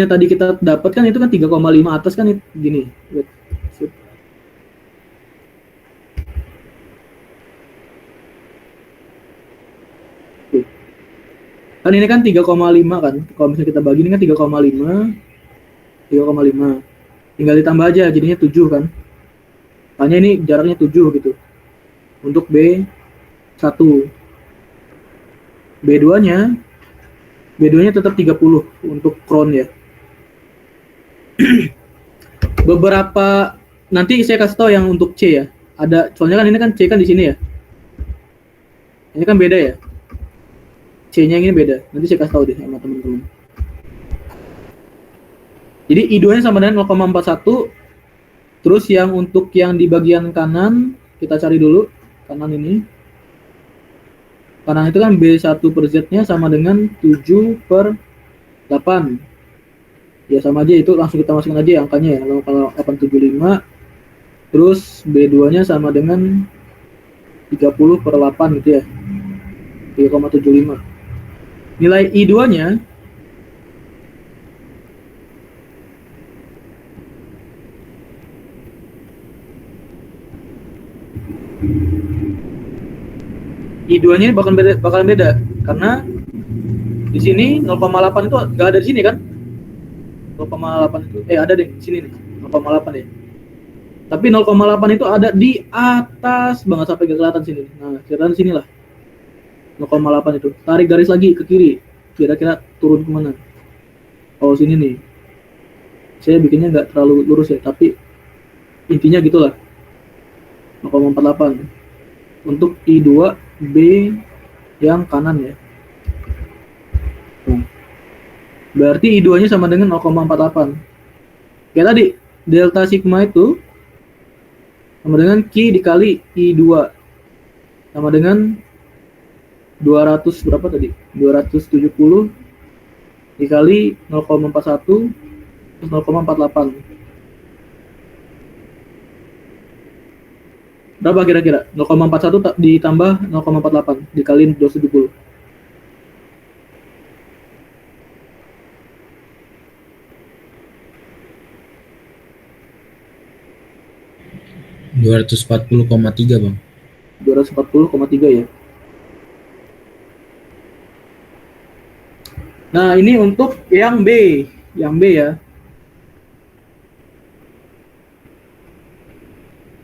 tadi kita dapat kan itu kan 3,5 atas kan gini. Wait. Kan ini kan 3,5 kan. Kalau misalnya kita bagi ini kan 3,5. Tinggal ditambah aja jadinya 7 kan. Makanya ini jaraknya 7 gitu. Untuk B1. B2-nya tetap 30 untuk crown ya. Beberapa nanti saya kasih tahu yang untuk C ya. Ada soalnya kan ini kan C kan di sini ya. Ini kan beda ya. C-nya ini beda. Nanti saya kasih tahu deh sama teman-teman. Jadi I2-nya sama dengan 0,41. Terus yang untuk yang di bagian kanan kita cari dulu kanan ini. Kanan itu kan B1 per Z-nya sama dengan 7 per 8. Ya sama aja itu langsung kita masukkan aja ya angkanya ya. Kalau 875 terus B2-nya sama dengan 30 per 8 gitu ya. 3,75. Nilai I2-nya bakalan beda karena di sini 0,8 itu nggak ada di sini kan. 0,8 itu ada deh di sini nih 0,8 ya. Tapi 0,8 itu ada di atas banget sampai ke selatan sini. Nah, kira-kira sini lah. 0,8 itu. Tarik garis lagi ke kiri. Kira-kira turun kemana? Oh, sini nih. Saya bikinnya nggak terlalu lurus ya, tapi intinya gitulah. 0,48. Untuk I2B yang kanan ya. Nah, berarti I2-nya sama dengan 0,48. Kayak tadi, delta sigma itu sama dengan Q dikali I2. Sama dengan 200 berapa tadi? 270 dikali 0,41 terus 0,48. Berapa kira-kira? 0,41 ditambah 0,48 dikali 270. $240,3 Bang. 240,3 ya. Nah, ini untuk yang B ya.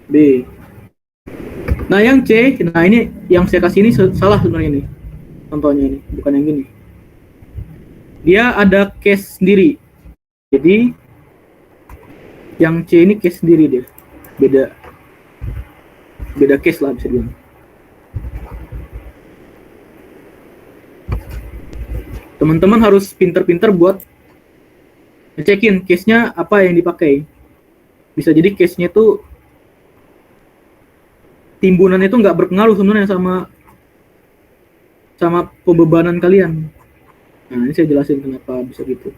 B. Nah, yang C, nah ini yang saya kasih ini salah sebenarnya ini. Contohnya ini, bukan yang gini. Dia ada case sendiri. Jadi yang C ini case sendiri dia. Beda case lah bisa dibilang. Teman-teman harus pinter-pinter buat ngecekin case-nya apa yang dipakai. Bisa jadi case-nya tuh timbunan itu nggak berpengaruh sebenarnya sama pembebanan kalian. Nah, ini saya jelasin kenapa bisa gitu.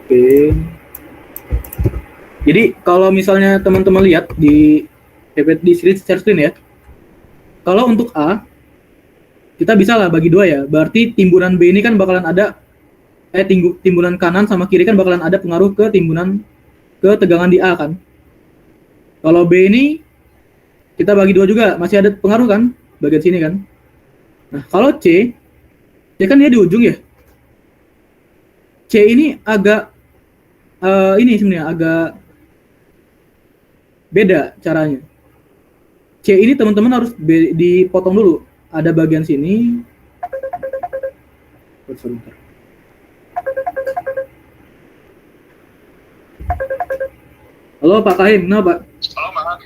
Oke. Jadi kalau misalnya teman-teman lihat di share screen ya. Kalau untuk A kita bisa lah bagi dua ya. Berarti timbunan B ini kan bakalan ada timbunan kanan sama kiri kan bakalan ada pengaruh ke tegangan di A kan. Kalau B ini kita bagi dua juga, masih ada pengaruh kan bagian sini kan. Nah, kalau C kan dia di ujung ya. C ini agak ini sebenarnya agak beda caranya. C ini teman-teman harus dipotong dulu. Ada bagian sini. Sebentar. Halo Pak Kahim, kenapa? Halo, Mas.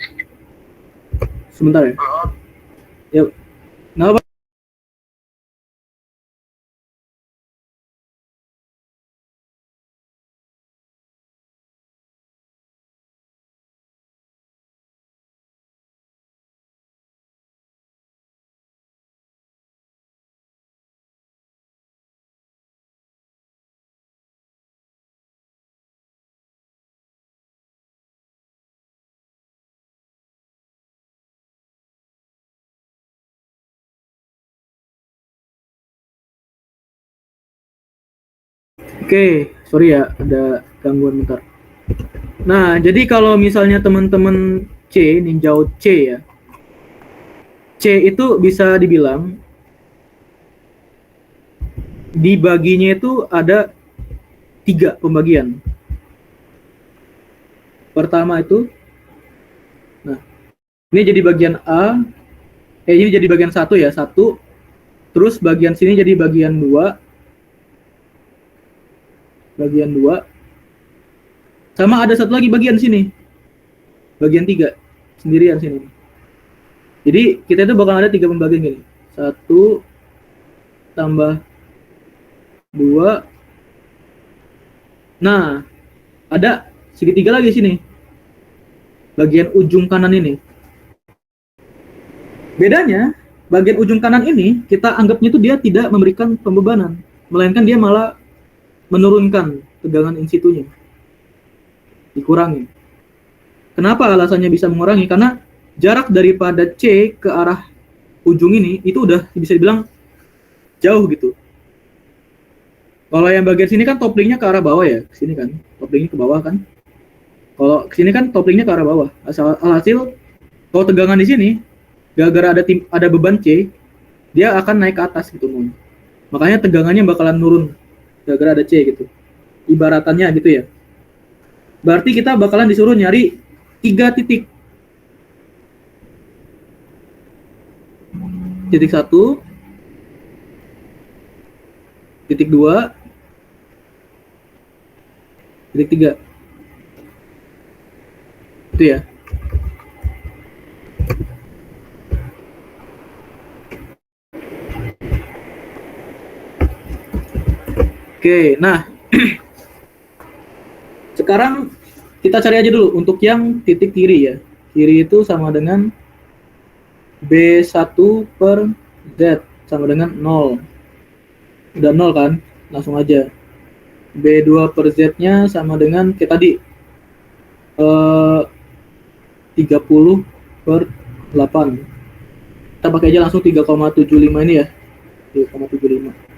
Sebentar ya. Yuk. Kenapa? Oke, sorry ya, ada gangguan bentar. Nah, jadi kalau misalnya teman-teman C, ninjau C ya, C itu bisa dibilang dibaginya itu ada 3 pembagian. Pertama itu, nah, ini jadi bagian A, ini jadi bagian 1 ya, 1, terus bagian sini jadi bagian 2, sama ada satu lagi bagian sini, bagian 3 sendirian sini. Jadi kita itu bakal ada 3 pembagian gini, 1 tambah 2. Nah, ada segitiga lagi sini, bagian ujung kanan ini. Bedanya, bagian ujung kanan ini kita anggapnya itu dia tidak memberikan pembebanan, melainkan dia malah menurunkan tegangan in situnya, dikurangi. Kenapa alasannya bisa mengurangi? Karena jarak daripada C ke arah ujung ini itu udah bisa dibilang jauh gitu. Kalau yang bagian sini kan toplingnya ke arah bawah ya, ke sini kan toplingnya ke bawah kan. Kalau ke sini kan toplingnya ke arah bawah. Alhasil kalau tegangan di sini gara-gara ada beban C, dia akan naik ke atas gitu. Makanya tegangannya bakalan nurun gara-gara ada C gitu. Ibaratannya gitu ya. Berarti kita bakalan disuruh nyari 3 titik. Titik 1, titik 2, titik 3. Itu ya. Oke, nah sekarang kita cari aja dulu untuk yang titik kiri ya. Kiri itu sama dengan B1 per Z sama dengan 0. Udah 0 kan? Langsung aja. B2 per Z-nya sama dengan kayak tadi 30 per 8. Kita pakai aja langsung 3,75 ini ya. 3,75.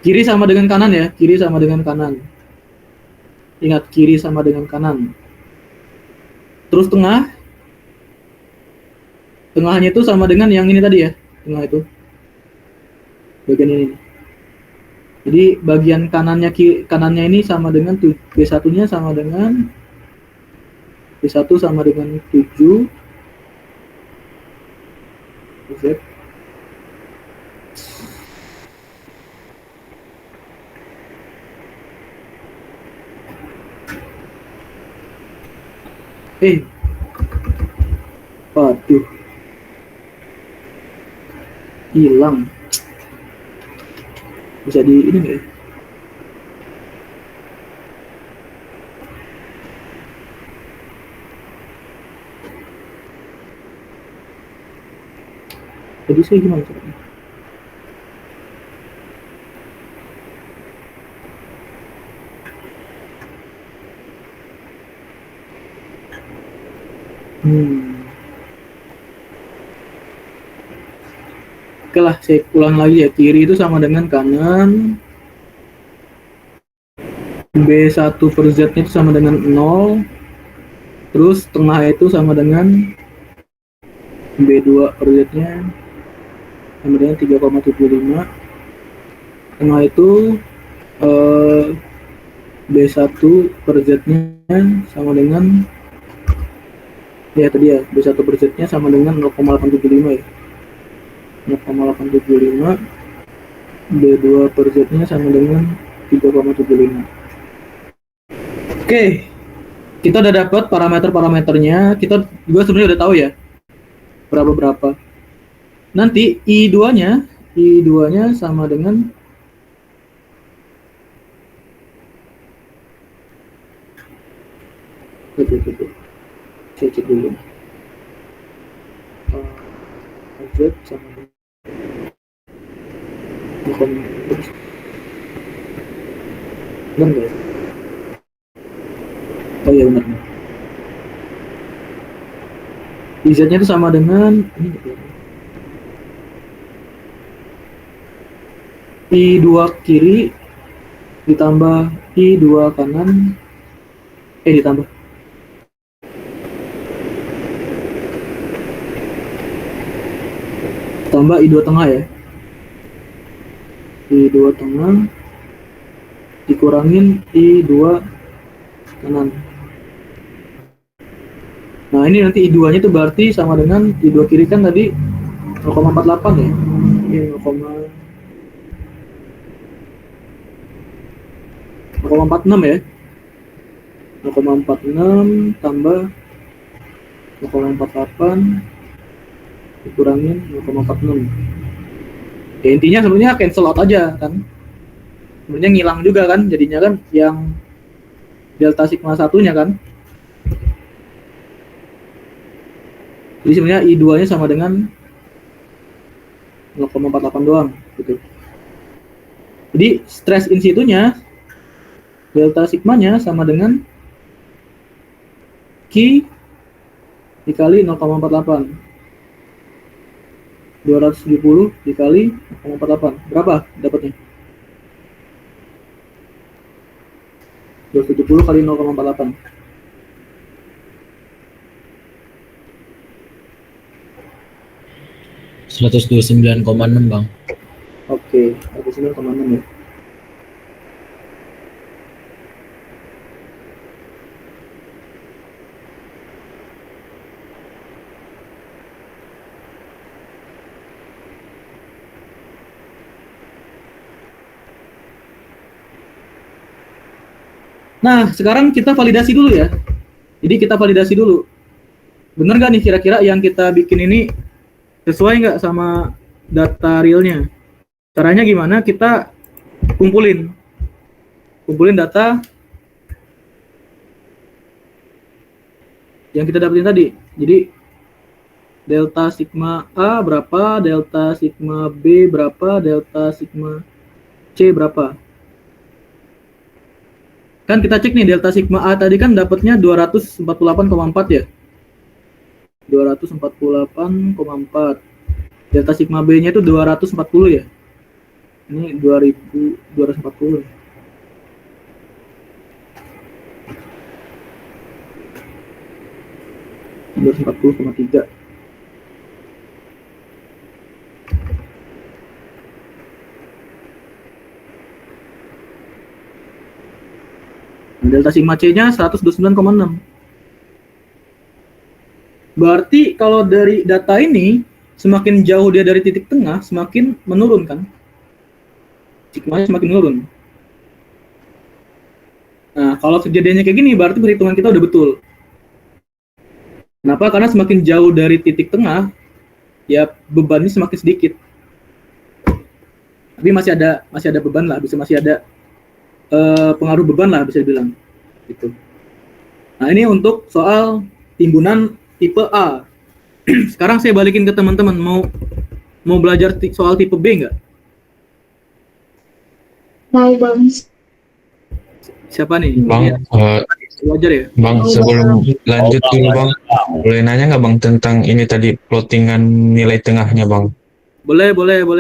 Kiri sama dengan kanan ya, kiri sama dengan kanan. Ingat, kiri sama dengan kanan. Terus tengah. Tengahnya itu sama dengan yang ini tadi ya, tengah itu. Bagian ini. Jadi bagian kanannya ini sama dengan B1-nya sama dengan B1 sama dengan 7. Z. Waduh, hilang. Bisa di ini nggak ya? Jadi saya gimana caranya? Oke lah, saya ulang lagi ya. Kiri itu sama dengan kanan. B1 per Z itu sama dengan 0. Terus tengah itu sama dengan B2 per Z-nya sama dengan 3,75. Tengah itu B1 per Z-nya sama dengan, ya tadi ya, B1 per Z-nya sama dengan 0,875 ya. 0,875, B2 per Z-nya sama dengan 3,75. Oke, kita udah dapat parameter-parameternya, kita juga sebenarnya udah tahu ya berapa. Nanti I2-nya sama dengan saya cek dulu. Z sama dengan benar nggak ya? Oh iya benar. Z-nya itu sama dengan ini I2 kiri ditambah I2 kanan ditambah I2 tengah ya. I2 tengah dikurangin I2 kanan. Nah ini nanti I2 nya itu berarti sama dengan I2 kiri kan tadi 0,48 ya. Ini 0,46 ya. 0,46 tambah 0,48 dikurangin 0,46. Ya intinya sebenarnya cancel out aja kan. Sebenarnya ngilang juga kan jadinya kan yang delta sigma satunya kan. Jadi sebenarnya I2-nya sama dengan 0,48 doang gitu. Jadi stress in situnya delta sigmanya sama dengan Q dikali 0,48. 270 dikali 0,48. Berapa dapatnya? 270 kali 0,48. 129,6 Bang. Oke, 109,6 ya. Nah, sekarang kita validasi dulu ya. Jadi kita validasi dulu. Bener nggak nih kira-kira yang kita bikin ini sesuai nggak sama data realnya? Caranya gimana? Kita kumpulin data yang kita dapetin tadi. Jadi delta sigma A berapa, delta sigma B berapa, delta sigma C berapa. Kan kita cek nih delta sigma A tadi kan dapatnya 248,4 ya. 248,4. Delta sigma B-nya itu 240 ya. Ini 2240. $240,3. Delta sigma C-nya 129,6. Berarti kalau dari data ini semakin jauh dia dari titik tengah, semakin menurun kan? Sigma-nya semakin menurun. Nah, kalau kejadiannya kayak gini berarti perhitungan kita udah betul. Kenapa? Karena semakin jauh dari titik tengah, ya bebannya semakin sedikit. Tapi masih ada beban lah, masih ada pengaruh beban lah bisa dibilang gitu. Nah ini untuk soal timbunan tipe A. Sekarang saya balikin ke teman-teman, mau belajar soal tipe B nggak? Mau Bang. Siapa nih? Bang, Ya, belajar ya. Bang, sebelum lanjut dulu Bang, boleh nanya nggak Bang tentang ini tadi plottingan nilai tengahnya Bang? Boleh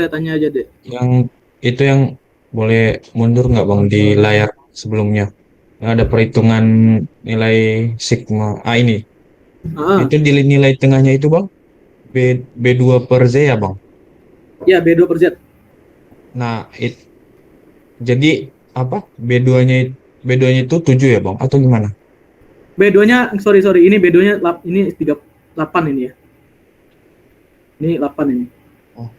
tanya aja deh. Yang itu yang boleh mundur nggak Bang di layar sebelumnya? Yang ada perhitungan nilai sigma A ini. Itu di nilai tengahnya itu Bang, B2 per Z ya Bang? Ya B2 per Z. Nah, jadi apa? B2-nya B2-nya itu 7 ya bang? Atau gimana? B2-nya, sorry, ini B2-nya ini 8 ini ya. Ini 8 ini. Oh.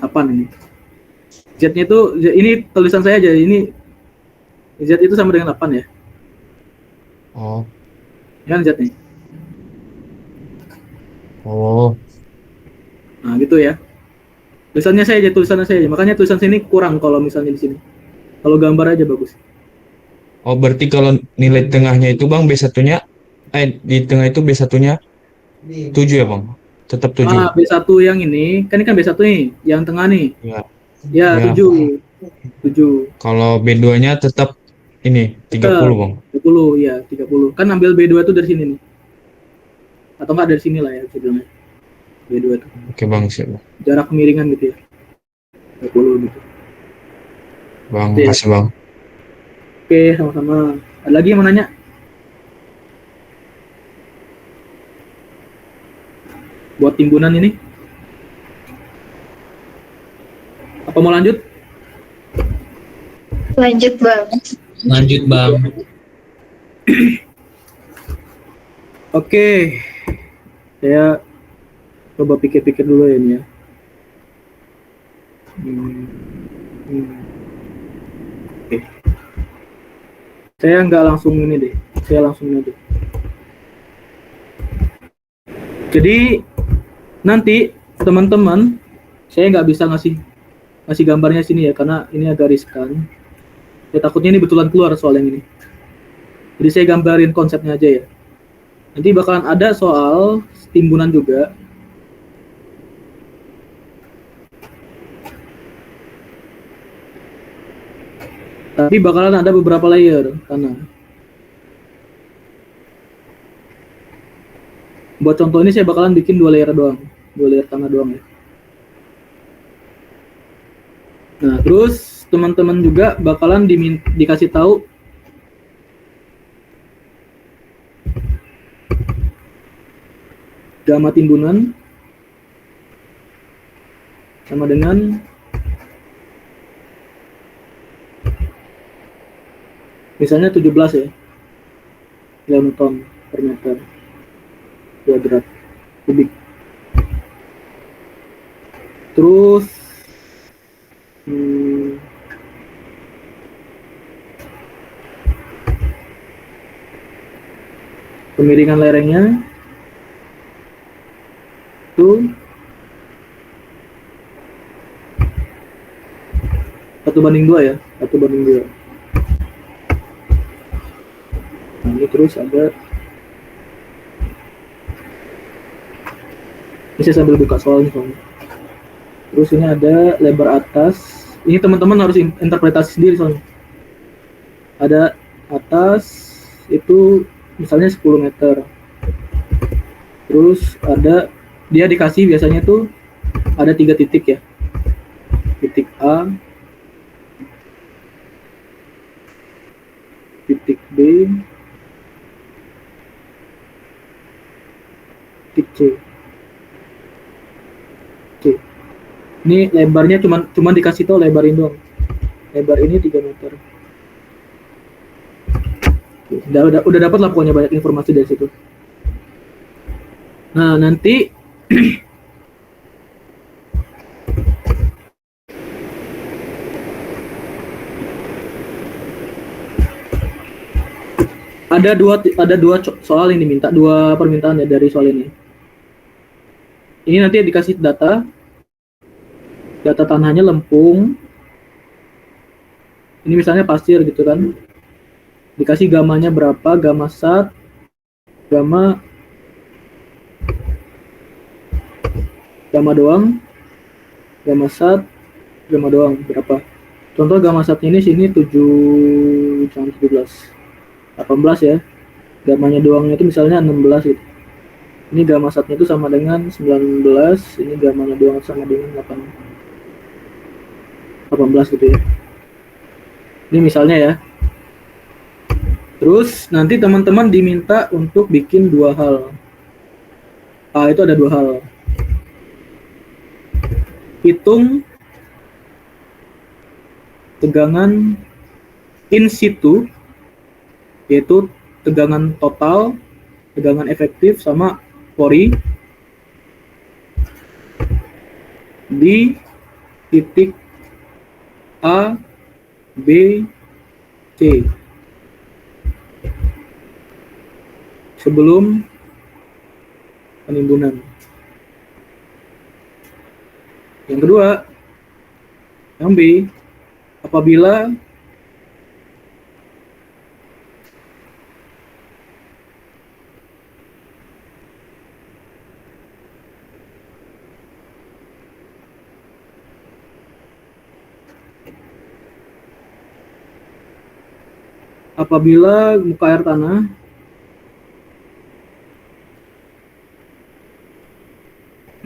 8 ini. Z-nya itu, ini tulisan saya aja, ini Z itu sama dengan 8 ya. Oh. Kan Z nih. Oh. Nah, gitu ya. Tulisannya saya aja. Makanya tulisan sini kurang kalau misalnya di sini. Kalau gambar aja bagus. Oh, berarti kalau nilai tengahnya itu bang B1-nya, di tengah itu B1-nya 7 ya bang? Tetap 7. Ah, B1 yang ini kan B1 nih, yang tengah nih. Ya. Ya, Ya. 7. 7. Kalau B2-nya tetap ini 30 bang. 30 ya, 30. Kan ambil B2 itu dari sini nih. Atau enggak dari sini lah ya sebenarnya. B2 itu. Oke bang, siap bang. Jarak kemiringan gitu ya. 30 gitu. Bang, Iya. makasih bang. Oke, sama-sama. Ada lagi yang mau nanya? Buat timbunan ini? Apa mau lanjut? Lanjut bang. Lanjut bang. Oke. Saya coba pikir-pikir dulu ya ini ya. Oke. Saya nggak langsung ini deh. Saya langsung ini deh. Jadi nanti teman-teman, saya nggak bisa ngasih gambarnya sini ya karena ini agak riskan. Ya takutnya ini betulan keluar soal yang ini. Jadi saya gambarin konsepnya aja ya. Nanti bakalan ada soal timbunan juga. Tapi bakalan ada beberapa layer tanah. Buat contoh ini saya bakalan bikin 2 layer doang. 2 layer tanah doang ya. Nah, terus teman-teman juga bakalan dikasih tahu gamma timbunan sama dengan misalnya 17 ya kilonewton per meter kuadrat kubik. Terus kemiringan lerengnya itu 1:2 ya, 1:2. Nah, ini terus ada, ini saya sambil buka soalnya soalnya. Terus ini ada lebar atas, ini teman-teman harus interpretasi sendiri soalnya. Ada atas itu misalnya 10 meter. Terus ada, dia dikasih biasanya tuh ada 3 titik ya. Titik A, titik B, titik C. Ini lebarnya cuman dikasih tahu lebar ini doang. Lebar ini 3 meter. Udah dapat lah pokoknya banyak informasi dari situ. Nah, nanti ada dua soal yang diminta, 2 permintaan ya dari soal ini. Ini nanti dikasih data tanahnya lempung. Ini misalnya pasir gitu kan. Dikasih gamanya berapa, gamma sat, gamma doang, gamma sat, gamma doang berapa. Contoh gamma satnya ini sini 18 ya. Gamanya doangnya itu misalnya 16 gitu. Ini gamma satnya itu sama dengan 19, ini gamanya doang sama dengan 18 gitu ya. Ini misalnya ya. Terus nanti teman-teman diminta untuk bikin 2 hal. Itu ada 2 hal. Hitung tegangan in situ, yaitu tegangan total, tegangan efektif, sama pori di titik A, B, C sebelum penimbunan. Yang kedua, yang B, apabila muka air tanah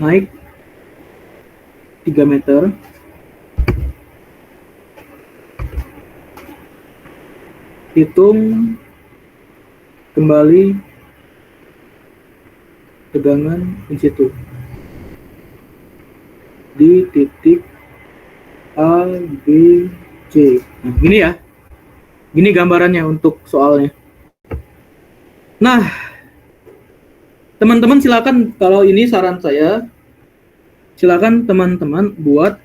naik 3 meter, hitung kembali tegangan in situ di titik A, B, C. Nah, gini ya. Gini gambarannya untuk soalnya. Nah, teman-teman silakan, kalau ini saran saya, silakan teman-teman buat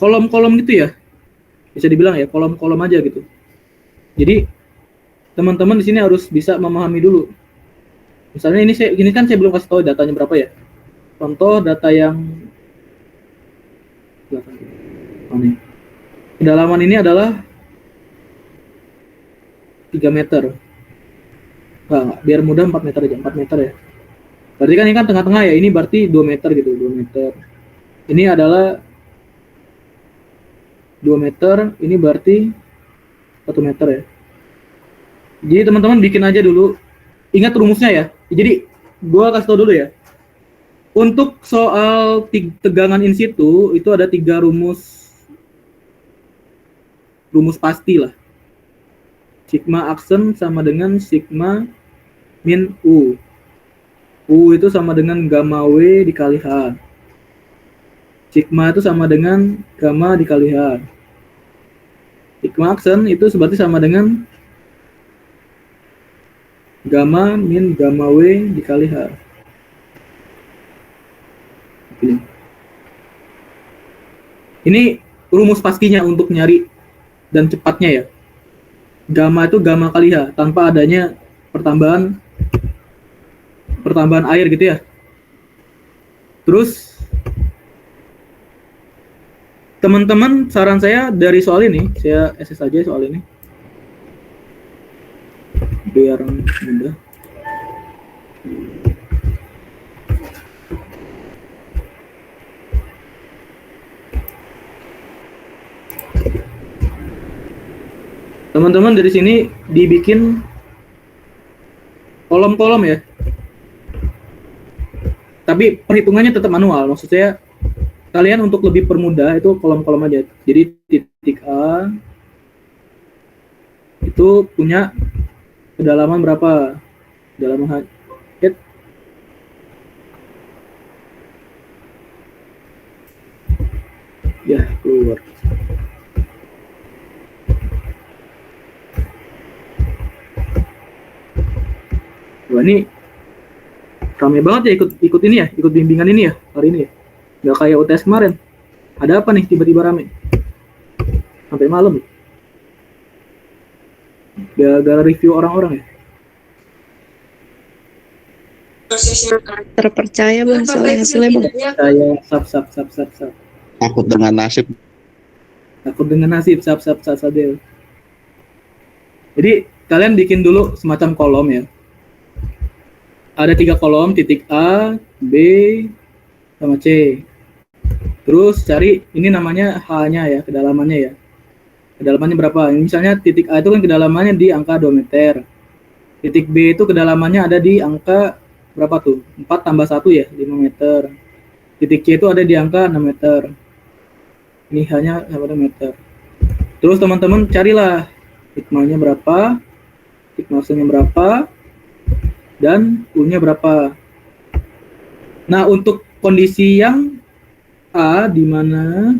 kolom-kolom gitu ya. Bisa dibilang ya, kolom-kolom aja gitu. Jadi teman-teman di sini harus bisa memahami dulu. Misalnya ini kan saya belum kasih tahu datanya berapa ya. Contoh data yang kedalaman ini adalah 3 meter. Enggak, biar mudah 4 meter aja, 4 meter ya. Berarti kan ini kan tengah-tengah ya, ini berarti 2 meter gitu, 2 meter. Ini adalah 2 meter, ini berarti 1 meter ya. Jadi teman-teman bikin aja dulu. Ingat rumusnya ya. Jadi gua kasih tau dulu ya. Untuk soal tegangan in situ itu ada 3 rumus pasti lah. Sigma aksen sama dengan sigma min U. U itu sama dengan gamma W dikali H. Sigma itu sama dengan gamma dikali H. Sigma aksen itu berarti sama dengan gamma min gamma W dikali H. Ini rumus pastinya untuk nyari dan cepatnya ya. Gamma itu gamma kali H tanpa adanya pertambahan air gitu ya. Terus teman-teman, saran saya dari soal ini, saya SS aja soal ini biar mudah. Teman-teman dari sini dibikin kolom-kolom ya. Tapi perhitungannya tetap manual. Maksud saya kalian untuk lebih permudah itu kolom-kolom aja. Jadi titik A itu punya kedalaman berapa? Kedalaman head. Ya, keluar. Wah, ini rame banget ya ikut ini ya, ikut bimbingan ini ya hari ini ya. Nggak kayak UTS kemarin. Ada apa nih tiba-tiba rame? Sampai malam ya. Gara-gara review orang-orang ya. Terpercaya bang soal hasilnya bang. Saya sap. Takut dengan nasib. Sap Sadel. Jadi kalian bikin dulu semacam kolom ya. Ada 3 kolom, titik A, B, sama C. Terus cari ini namanya H-nya ya, kedalamannya ya. Kedalamannya berapa? Misalnya titik A itu kan kedalamannya di angka 2 meter. Titik B itu kedalamannya ada di angka berapa tuh? 4 tambah 1 ya, 5 meter. Titik C itu ada di angka 6 meter. Ini hanya 1 meter. Terus teman-teman carilah sigma-nya berapa, sigma-nya berapa, dan U-nya berapa. Nah, untuk kondisi yang A di mana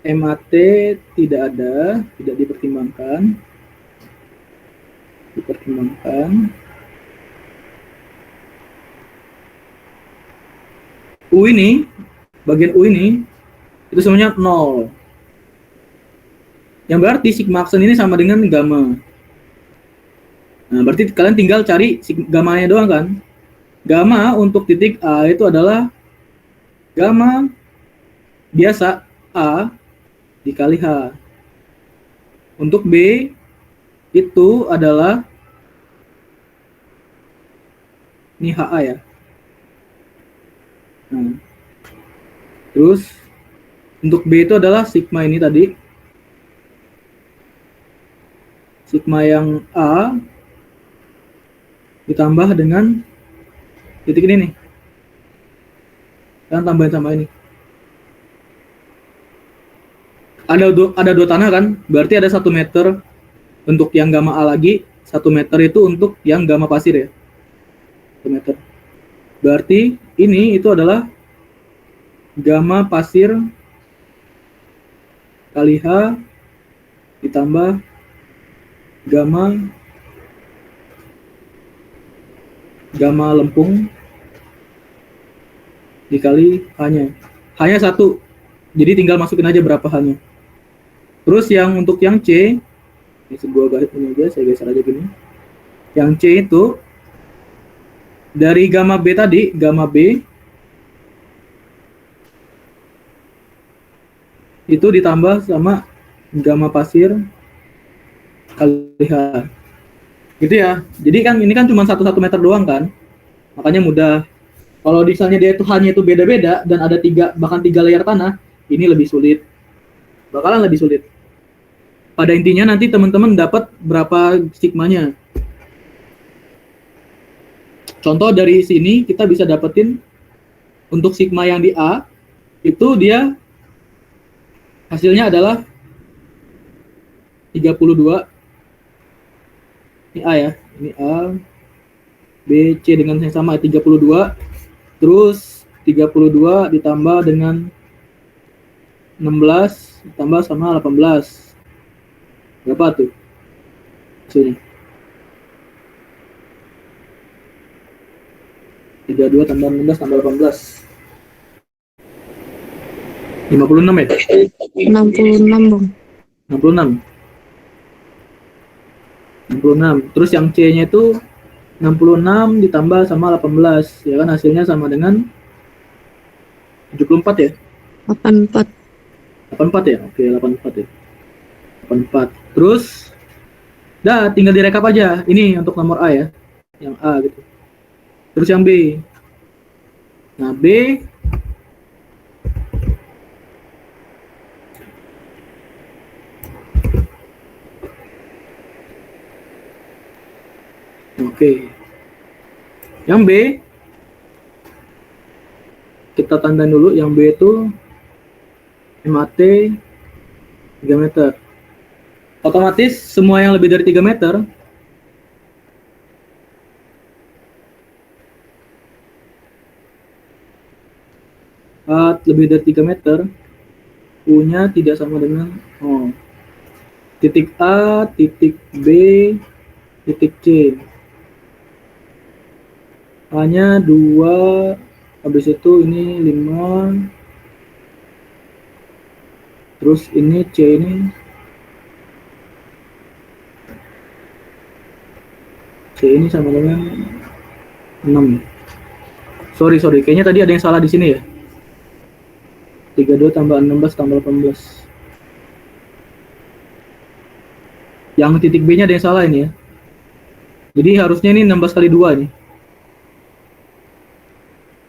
MAT tidak ada, tidak dipertimbangkan. U ini, bagian U ini, itu semuanya 0. Yang berarti sigma aksen ini sama dengan gamma. Nah, berarti kalian tinggal cari gamma-nya doang kan? Gamma untuk titik A itu adalah gamma biasa A dikali H. Untuk B itu adalah ini HA ya. Nah, terus untuk B itu adalah sigma ini tadi. Sigma yang A ditambah dengan titik ini nih. Dan tambahin sama ini. Ada dua tanah kan? Berarti ada 1 meter untuk yang gamma A lagi, 1 meter itu untuk yang gamma pasir ya. 1 meter. Berarti ini itu adalah gamma pasir kali H ditambah gamma lempung dikali H-nya. H-nya 1. Jadi tinggal masukin aja berapa H-nya. Terus yang untuk yang C, ini sebuah garis ini aja, saya geser aja gini. Yang C itu dari gamma B tadi, gamma B itu ditambah sama gamma pasir kali H. Gitu ya. Jadi kan ini kan cuma 1 meter doang kan. Makanya mudah. Kalau misalnya dia itu hanya itu beda-beda dan ada 3 bahkan 3 layer tanah, ini lebih sulit. Bakalan lebih sulit. Pada intinya nanti teman-teman dapat berapa sigmanya. Contoh dari sini kita bisa dapetin untuk sigma yang di A itu dia hasilnya adalah 32. Ini A ya, ini A, B, C dengan yang sama 32. Terus 32 ditambah dengan 16 ditambah sama 18. Berapa tuh hasilnya? 32 tambah 16 tambah 18. 56 ya? 66, Bang. 66. Terus yang C-nya itu 66 ditambah sama 18. Ya kan hasilnya sama dengan 74 ya? 84. 84 ya? Oke, 84 ya. 84. Terus tinggal direkap aja. Ini untuk nomor A ya. Yang A gitu. Terus yang B. Nah, B oke. Yang B kita tandain dulu. Yang B itu MAT 3 meter. Otomatis semua yang lebih dari 3 meter lebih dari 3 meter U-nya tidak sama dengan titik A, titik B, titik C. A-nya 2, habis itu ini 5, terus ini C ini sama dengan 6. Sorry, kayaknya tadi ada yang salah di sini ya. 32 tambah 16 tambah 18. Yang titik B-nya ada yang salah ini ya. Jadi harusnya ini 16 kali 2 nih.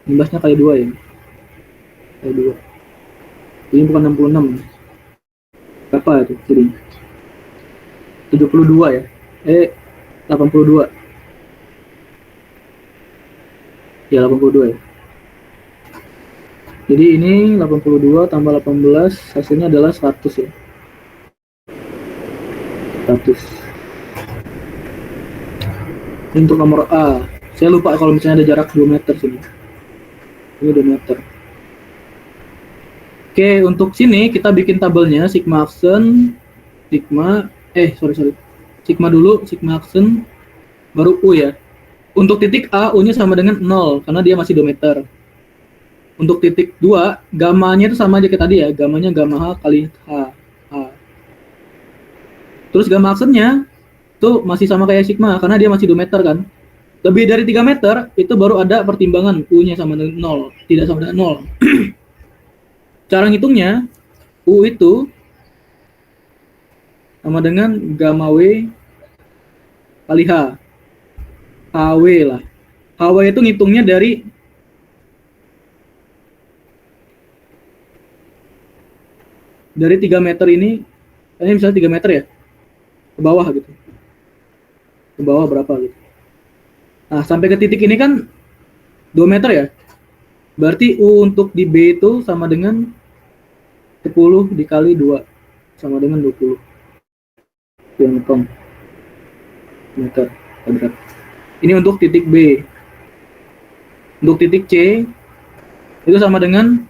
16-nya kali 2 ya. Kali 2. Ini bukan 66. Berapa itu? Jadi 72 ya. 82. Ya 82 ya. Jadi ini 82 tambah 18 hasilnya adalah 100 ya. 100. Untuk nomor A, saya lupa kalau misalnya ada jarak 2 meter sini. Ini 2 meter. Oke, untuk sini kita bikin tabelnya sigma aksen, sigma sigma dulu, sigma aksen baru U ya. Untuk titik A, U-nya sama dengan 0 karena dia masih 2 meter. Untuk titik 2, gamanya itu sama aja kayak tadi ya, gamanya gamma H kali H. Terus gamma aksennya itu masih sama kayak sigma karena dia masih 2 meter kan. Lebih dari 3 meter itu baru ada pertimbangan U-nya sama dengan 0, tidak sama dengan 0. Cara ngitungnya, U itu sama dengan gamma W kali H. HW lah. HW itu ngitungnya dari dari 3 meter ini misalnya 3 meter ya, ke bawah gitu. Ke bawah berapa gitu. Nah, sampai ke titik ini kan 2 meter ya. Berarti U untuk di B itu sama dengan 10 dikali 2 sama dengan 20 kilonewton meter kuadrat. Ini untuk titik B. Untuk titik C itu sama dengan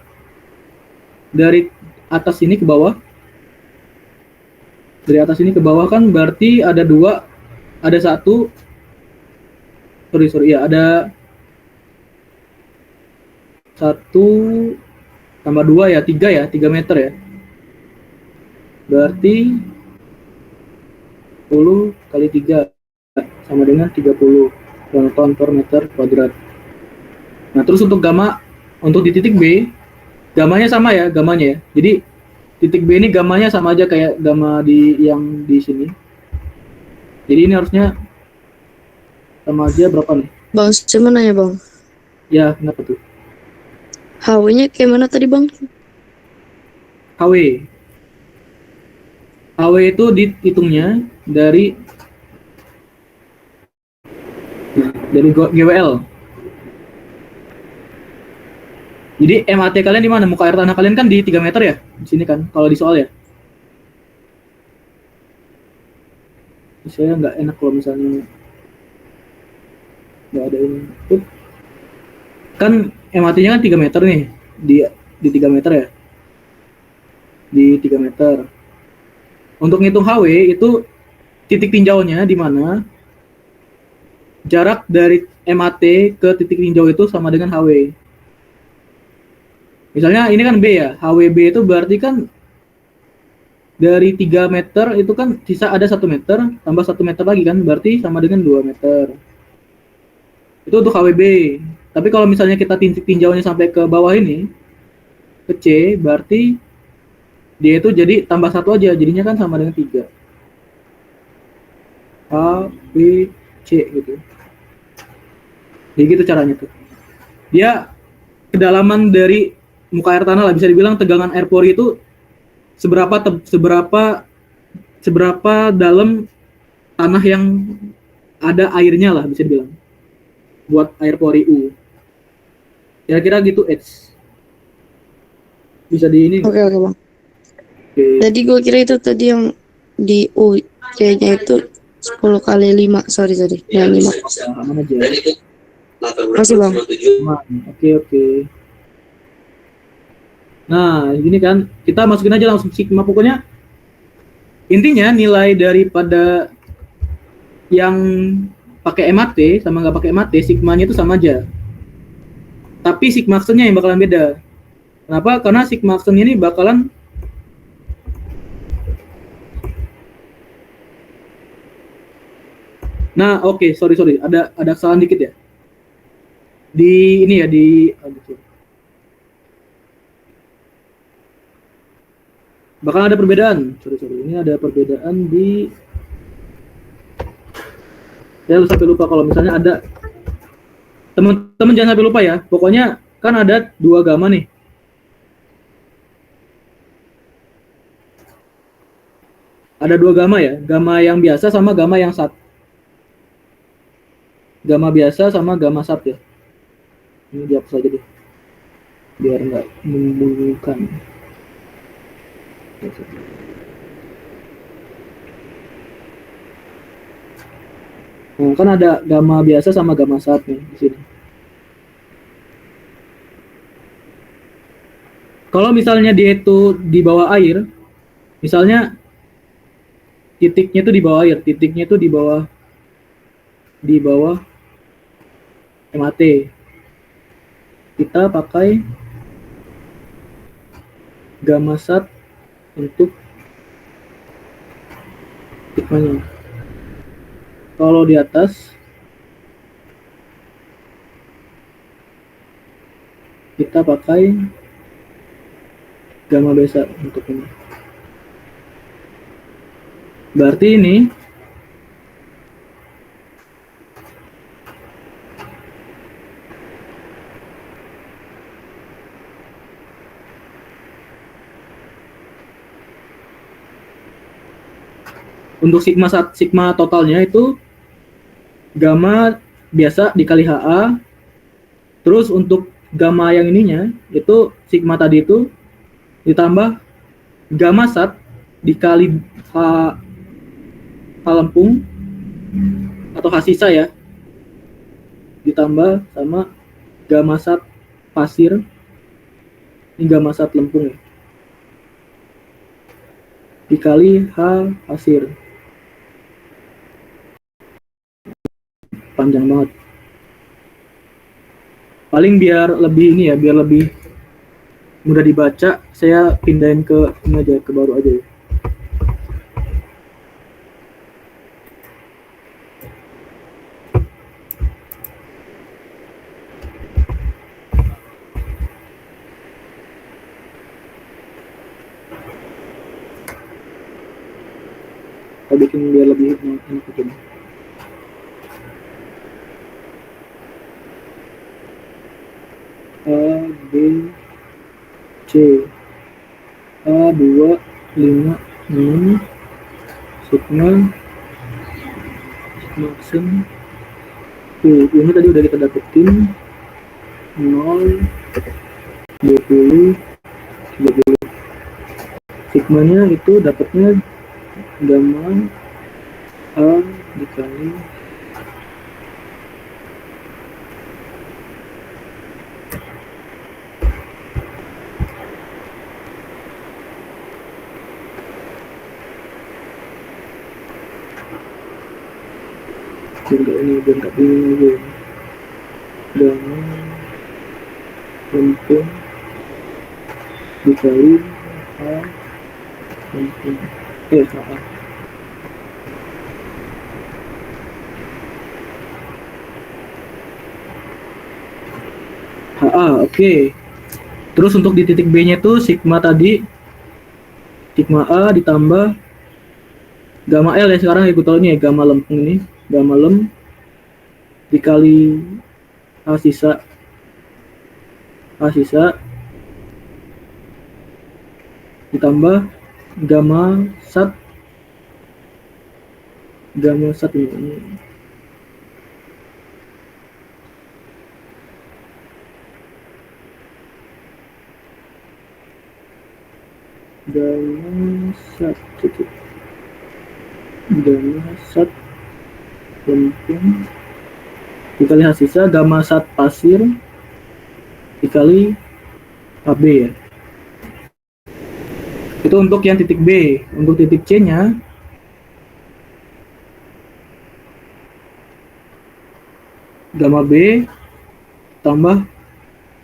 dari atas ini ke bawah. Dari atas ini ke bawah kan berarti ada 2, ada 1. Ya, ada 1 tambah 2 ya, 3 ya, 3 meter ya. Berarti 10 kali 3 sama dengan 30 kilonewton per meter kuadrat. Nah, terus untuk gamma, untuk di titik B, gamanya sama ya, gamanya ya. Jadi titik B ini gamanya sama aja kayak gamma yang di sini. Jadi ini harusnya sama aja berapa nih? Bang, cuman nanya bang, Ya, kenapa tuh? HW-nya kayak mana tadi bang? HW. HW itu dihitungnya dari GWL. Jadi MAT kalian di mana? Muka air tanah kalian kan di 3 meter ya? Di sini kan, kalau di soal ya. Saya nggak enak kalau misalnya nggak ada ini. Kan MAT-nya kan 3 meter nih. Di 3 meter ya. Di 3 meter. Untuk ngitung HW itu titik tinjaunya di mana? Jarak dari MAT ke titik tinjau itu sama dengan HW. Misalnya ini kan B ya, HWB itu berarti kan dari 3 meter itu kan sisa ada 1 meter, tambah 1 meter lagi kan, berarti sama dengan 2 meter. Itu untuk HWB. Tapi kalau misalnya kita titik tinjaunya sampai ke bawah ini, ke C, berarti dia itu jadi tambah 1 aja, jadinya kan sama dengan 3. A, B, C gitu. Jadi gitu caranya tuh. Dia kedalaman dari muka air tanah lah, bisa dibilang tegangan air pori itu seberapa dalam tanah yang ada airnya lah, bisa dibilang buat air pori U. Kira-kira gitu H. Bisa di ini. Oke bang. Oke. Jadi gue kira itu tadi yang di U C-nya itu 10 kali 5. Sorry. Ya 5. Aman aja. Masih bang. Oke. Nah, gini kan, kita masukin aja langsung sigma. Pokoknya intinya nilai daripada yang pakai MAT sama nggak pakai MAT, sigmanya itu sama aja. Tapi sigma aksennya yang bakalan beda. Kenapa? Karena sigma aksennya ini bakalan Nah, oke, sorry. Ada kesalahan dikit ya. Di ini ya bakal ada perbedaan. Sorry. Ini ada perbedaan di. Saya sampai lupa kalau misalnya ada. Teman-teman jangan sampai lupa ya. Pokoknya kan ada 2 gamma nih. Ada 2 gamma ya. Gamma yang biasa sama gamma yang sat. Gamma biasa sama gamma sat ya. Ini dihapus aja deh. Biar nggak membingungkan. Nah, kan ada gamma biasa sama gamma sat nih di sini. Kalau misalnya dia itu di bawah air, misalnya titiknya itu di bawah air, titiknya itu di bawah MAT. Kita pakai gamma sat untuk sigmanya. Kalau di atas kita pakai gamma besar untuk ini. Berarti ini untuk sigma totalnya itu gamma biasa dikali HA. Terus untuk gamma yang ininya itu sigma tadi itu ditambah gamma sat dikali H lempung atau H sisa ya, ditambah sama gamma sat pasir, ini gamma sat lempung ya, dikali H pasir. Panjang banget. Paling biar lebih ini ya, biar lebih mudah dibaca, saya pindahin ke ini aja, ke baru aja ya. Kita bikin biar lebih enak begini. A, B, C, A2, 5, 6, sigma aksen. Ini tadi udah kita dapetin 0, 20, 30. Sigmanya itu dapatnya gamma A dikali bentuk ini aja, gamma lempung dikali H lempung HA. Oke. Terus untuk di titik B nya itu sigma tadi, sigma A ditambah gamma L ya, sekarang aku tahu ini ya, gamma lempung ini, gamma lem dikali H sisa ditambah gamma sat ini. Gamma sat lempung dikali H sisa, gamma sat pasir dikali AB ya. Itu untuk yang titik B. Untuk titik C nya gamma B tambah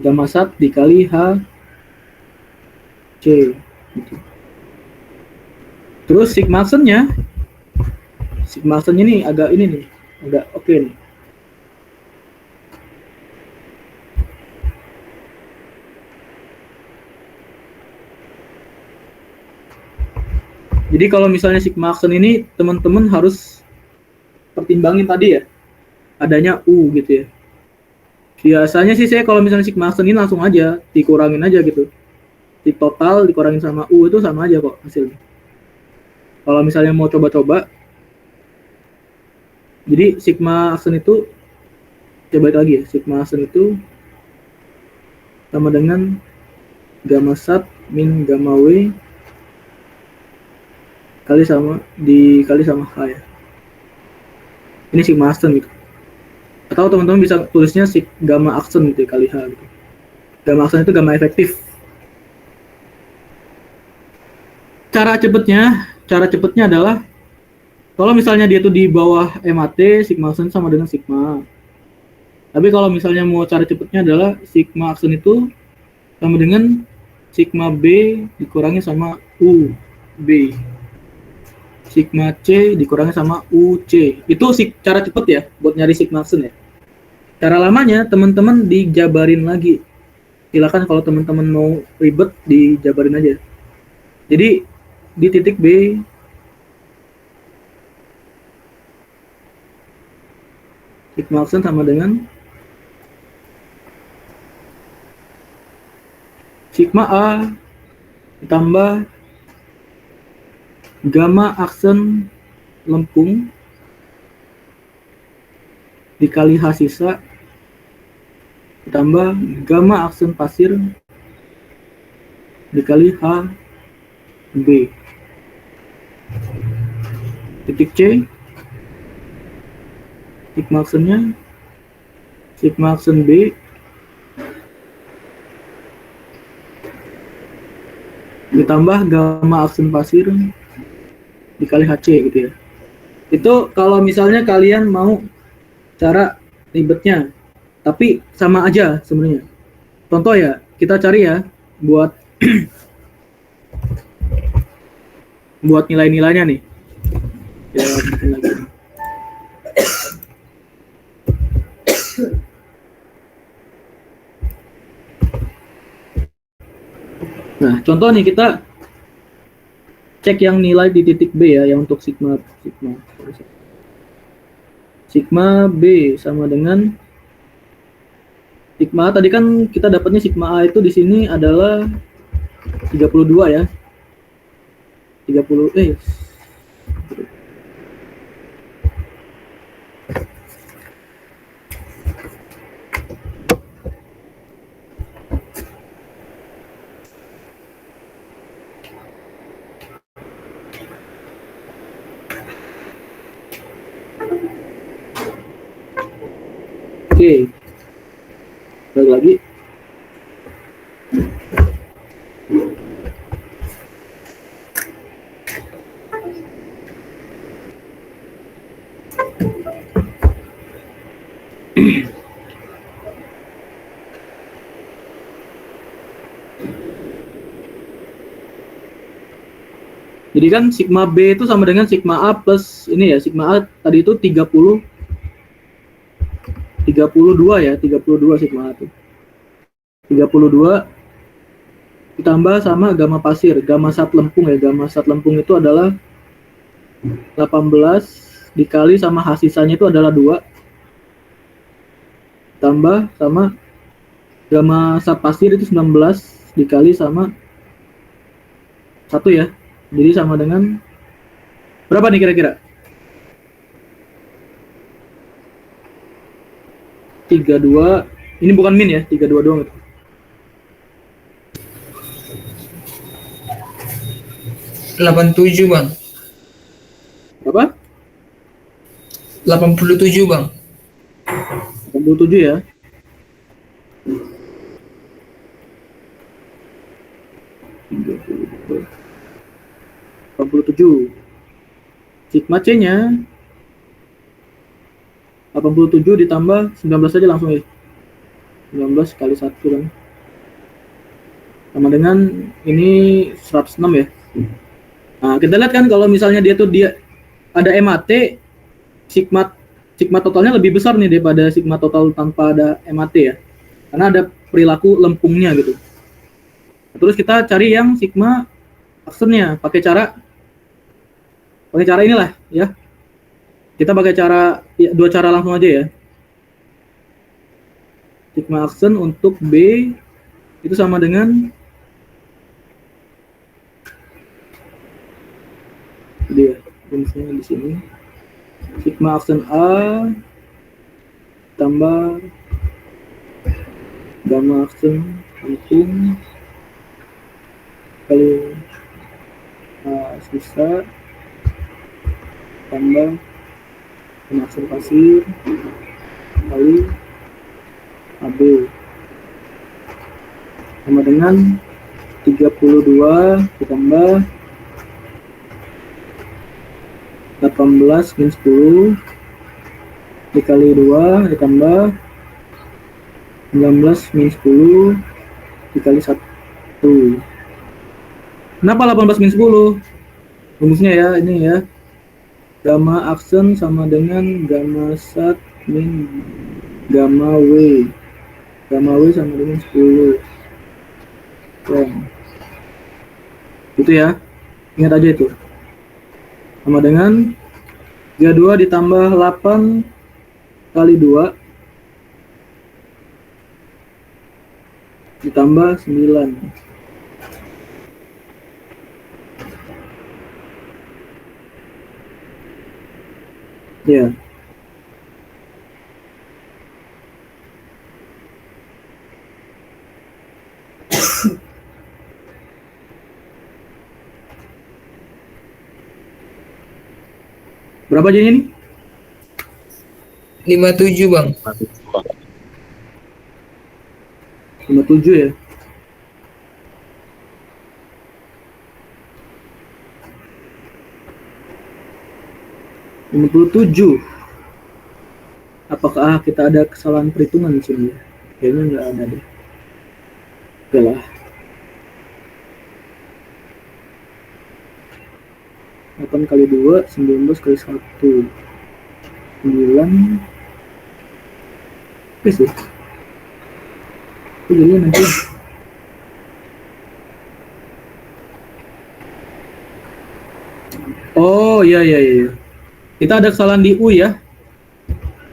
gamma sat dikali H C gitu. Terus sigma aksennya nih agak ini nih, agak oke nih. Jadi kalau misalnya sigma aksen ini teman-teman harus pertimbangin tadi ya, adanya U gitu ya. Biasanya sih saya kalau misalnya sigma aksen ini langsung aja dikurangin aja gitu. Di total dikurangin sama U itu sama aja kok hasilnya. Kalau misalnya mau coba-coba, jadi sigma aksen itu, coba lagi ya, sigma aksen itu sama dengan gamma sat min gamma W dikali sama H ya. Ini sigma aksen gitu. Atau teman-teman bisa tulisnya gamma aksen gitu ya, kali H gitu. Gamma aksen itu gamma efektif. cara cepetnya adalah kalau misalnya dia tuh di bawah MAT, sigma aksen sama dengan sigma. Tapi kalau misalnya mau cara cepetnya adalah sigma aksen itu sama dengan sigma B dikurangi sama UB. Sigma C dikurangi sama UC. Itu cara cepet ya buat nyari sigma aksen ya. Cara lamanya teman-teman dijabarin lagi. Silakan kalau teman-teman mau ribet dijabarin aja. Jadi di titik B sigma aksen sama dengan sigma A ditambah gamma aksen lempung dikali H sisa ditambah gamma aksen pasir dikali H B. Titik C sigma aksennya sigma aksen B ditambah gamma aksen pasir dikali HC gitu ya. Itu kalau misalnya kalian mau cara ribetnya, tapi sama aja sebenarnya. Contoh ya, kita cari ya buat buat nilai-nilainya nih. Ya, bikin lagi. Nah, contoh nih kita cek yang nilai di titik B ya, yang untuk sigma B sama dengan sigma A. Tadi kan kita dapatnya sigma A itu di sini adalah 32 ya. 30 Oke, balik lagi. Jadi kan sigma B itu sama dengan sigma A plus ini ya, sigma A tadi itu 32 ya, 32 sigma A itu. 32 ditambah sama gamma pasir, gamma sat lempung ya. Gamma sat lempung itu adalah 18 dikali sama H sisanya itu adalah 2. Tambah sama gamma sat pasir itu 19 dikali sama 1 ya. Jadi sama dengan berapa nih kira-kira? 32. Ini bukan min ya, 32 doang itu. Tujuh bang. Berapa? 87 bang. 87 ya. Sigma C-nya 87 ditambah 19 aja langsung ya. 19 kali 1 kan. Sama dengan ini 106 ya. Nah, kita lihat kan kalau misalnya dia ada MAT, sigma totalnya lebih besar nih daripada sigma total tanpa ada MAT ya. Karena ada perilaku lempungnya gitu. Terus kita cari yang sigma aksennya pakai cara inilah ya. Kita pakai dua cara langsung aja ya. Sigma aksen untuk B itu sama dengan dia misalnya di sini sigma aksen A tambah gamma aksen lempung kali sisa tambah aksen pasir kali AB sama dengan 32 ditambah 18 min 10 dikali 2 ditambah 19 min 10 dikali 1. Kenapa 18 min 10? Rumusnya ya, ini ya. Gamma aksen sama dengan gamma sat min gamma W. Gamma W sama dengan 10. Gitu ya. Ingat aja itu. Sama dengan 32 ditambah 8 kali 2 ditambah 9. Ya. Berapa jadinya nih? 57 bang. 57 ya. (57). Apakah kita ada kesalahan perhitungan di sini? Kayaknya nggak ada deh. Oke lah. 8 kali 2, 19 kali 1. 9. Oke sih. Jadi nanti oh iya iya iya. Kita ada kesalahan di U ya.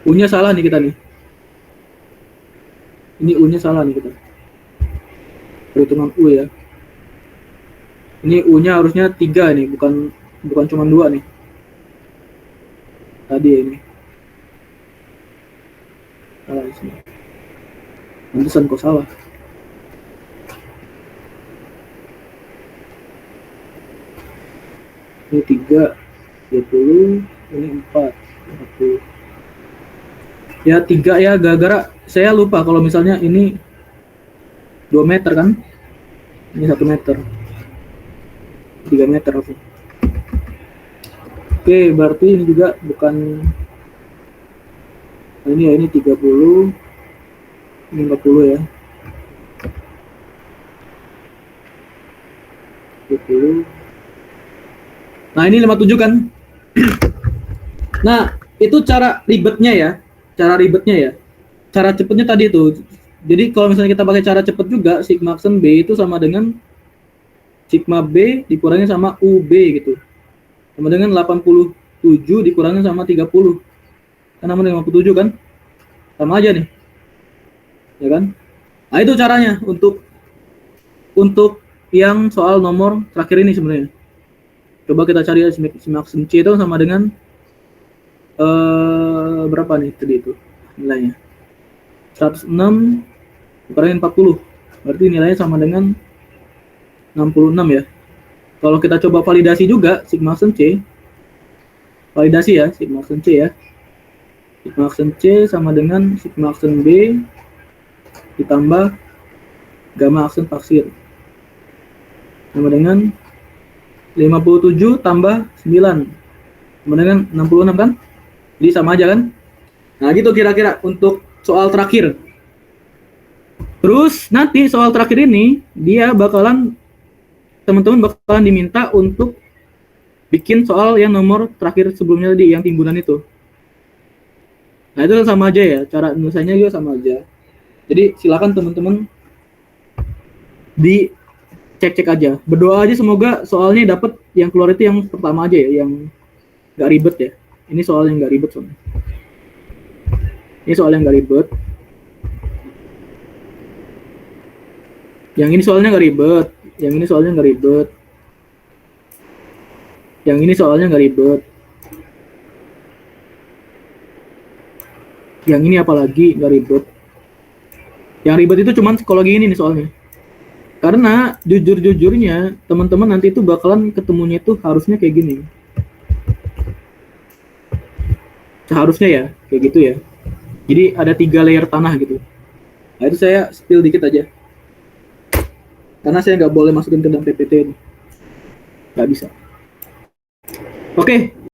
U-nya salah nih kita nih. Ini U-nya salah nih kita. Perhitungan U ya. Ini U-nya harusnya 3 nih, bukan cuma 2 nih. Tadi ini. Salah di sini. Pantesan kok salah. Ini 3, 20, ini 4, 40. Ya 3 ya, gara-gara saya lupa kalau misalnya ini 2 meter kan. Ini 1 meter. 3 meter oke. Oke, berarti ini juga bukan ini ya, ini 30, ini 40 ya. 30. Nah, ini 57 kan. Nah, itu cara ribetnya ya. Cara ribetnya ya. Cara cepetnya tadi itu. Jadi kalau misalnya kita pakai cara cepet juga, sigma aksen B itu sama dengan sigma B dikurangi sama UB gitu. Sama dengan 87 dikurangi sama 30. Kan sama dengan 57 kan? Sama aja nih. Ya kan? Nah, itu caranya untuk yang soal nomor terakhir ini sebenarnya. Coba kita cari sigma aksen C itu sama dengan berapa nih tadi itu nilainya? 106 dikurangi 40. Berarti nilainya sama dengan 66 ya. Kalau kita coba validasi juga sigma aksen C. Validasi ya, sigma aksen C ya. Sigma aksen C sama dengan sigma aksen B ditambah gamma aksen taksir. Sama dengan 57 tambah 9. Sama dengan 66 kan? Jadi sama aja kan? Nah, gitu kira-kira untuk soal terakhir. Terus nanti soal terakhir ini dia teman-teman bakalan diminta untuk bikin soal yang nomor terakhir sebelumnya tadi yang timbunan itu. Nah, itu sama aja ya, cara nulisanya juga sama aja. Jadi silakan teman-teman dicek-cek aja. Berdoa aja semoga soalnya dapat yang keluar itu yang pertama aja ya, yang nggak ribet ya. Ini soal yang nggak ribet soalnya. Ini soal yang nggak ribet. Yang ini soalnya nggak ribet. Yang ini soalnya nggak ribet. Yang ini soalnya nggak ribet. Yang ini apalagi nggak ribet. Yang ribet itu cuman psikologi ini nih soalnya. Karena jujur-jujurnya teman-teman nanti itu bakalan ketemunya itu harusnya kayak gini. Seharusnya ya kayak gitu ya. Jadi ada 3 layer tanah gitu. Nah, itu saya spill dikit aja. Karena saya nggak boleh masukin ke dalam PPT ini. Nggak bisa. Oke.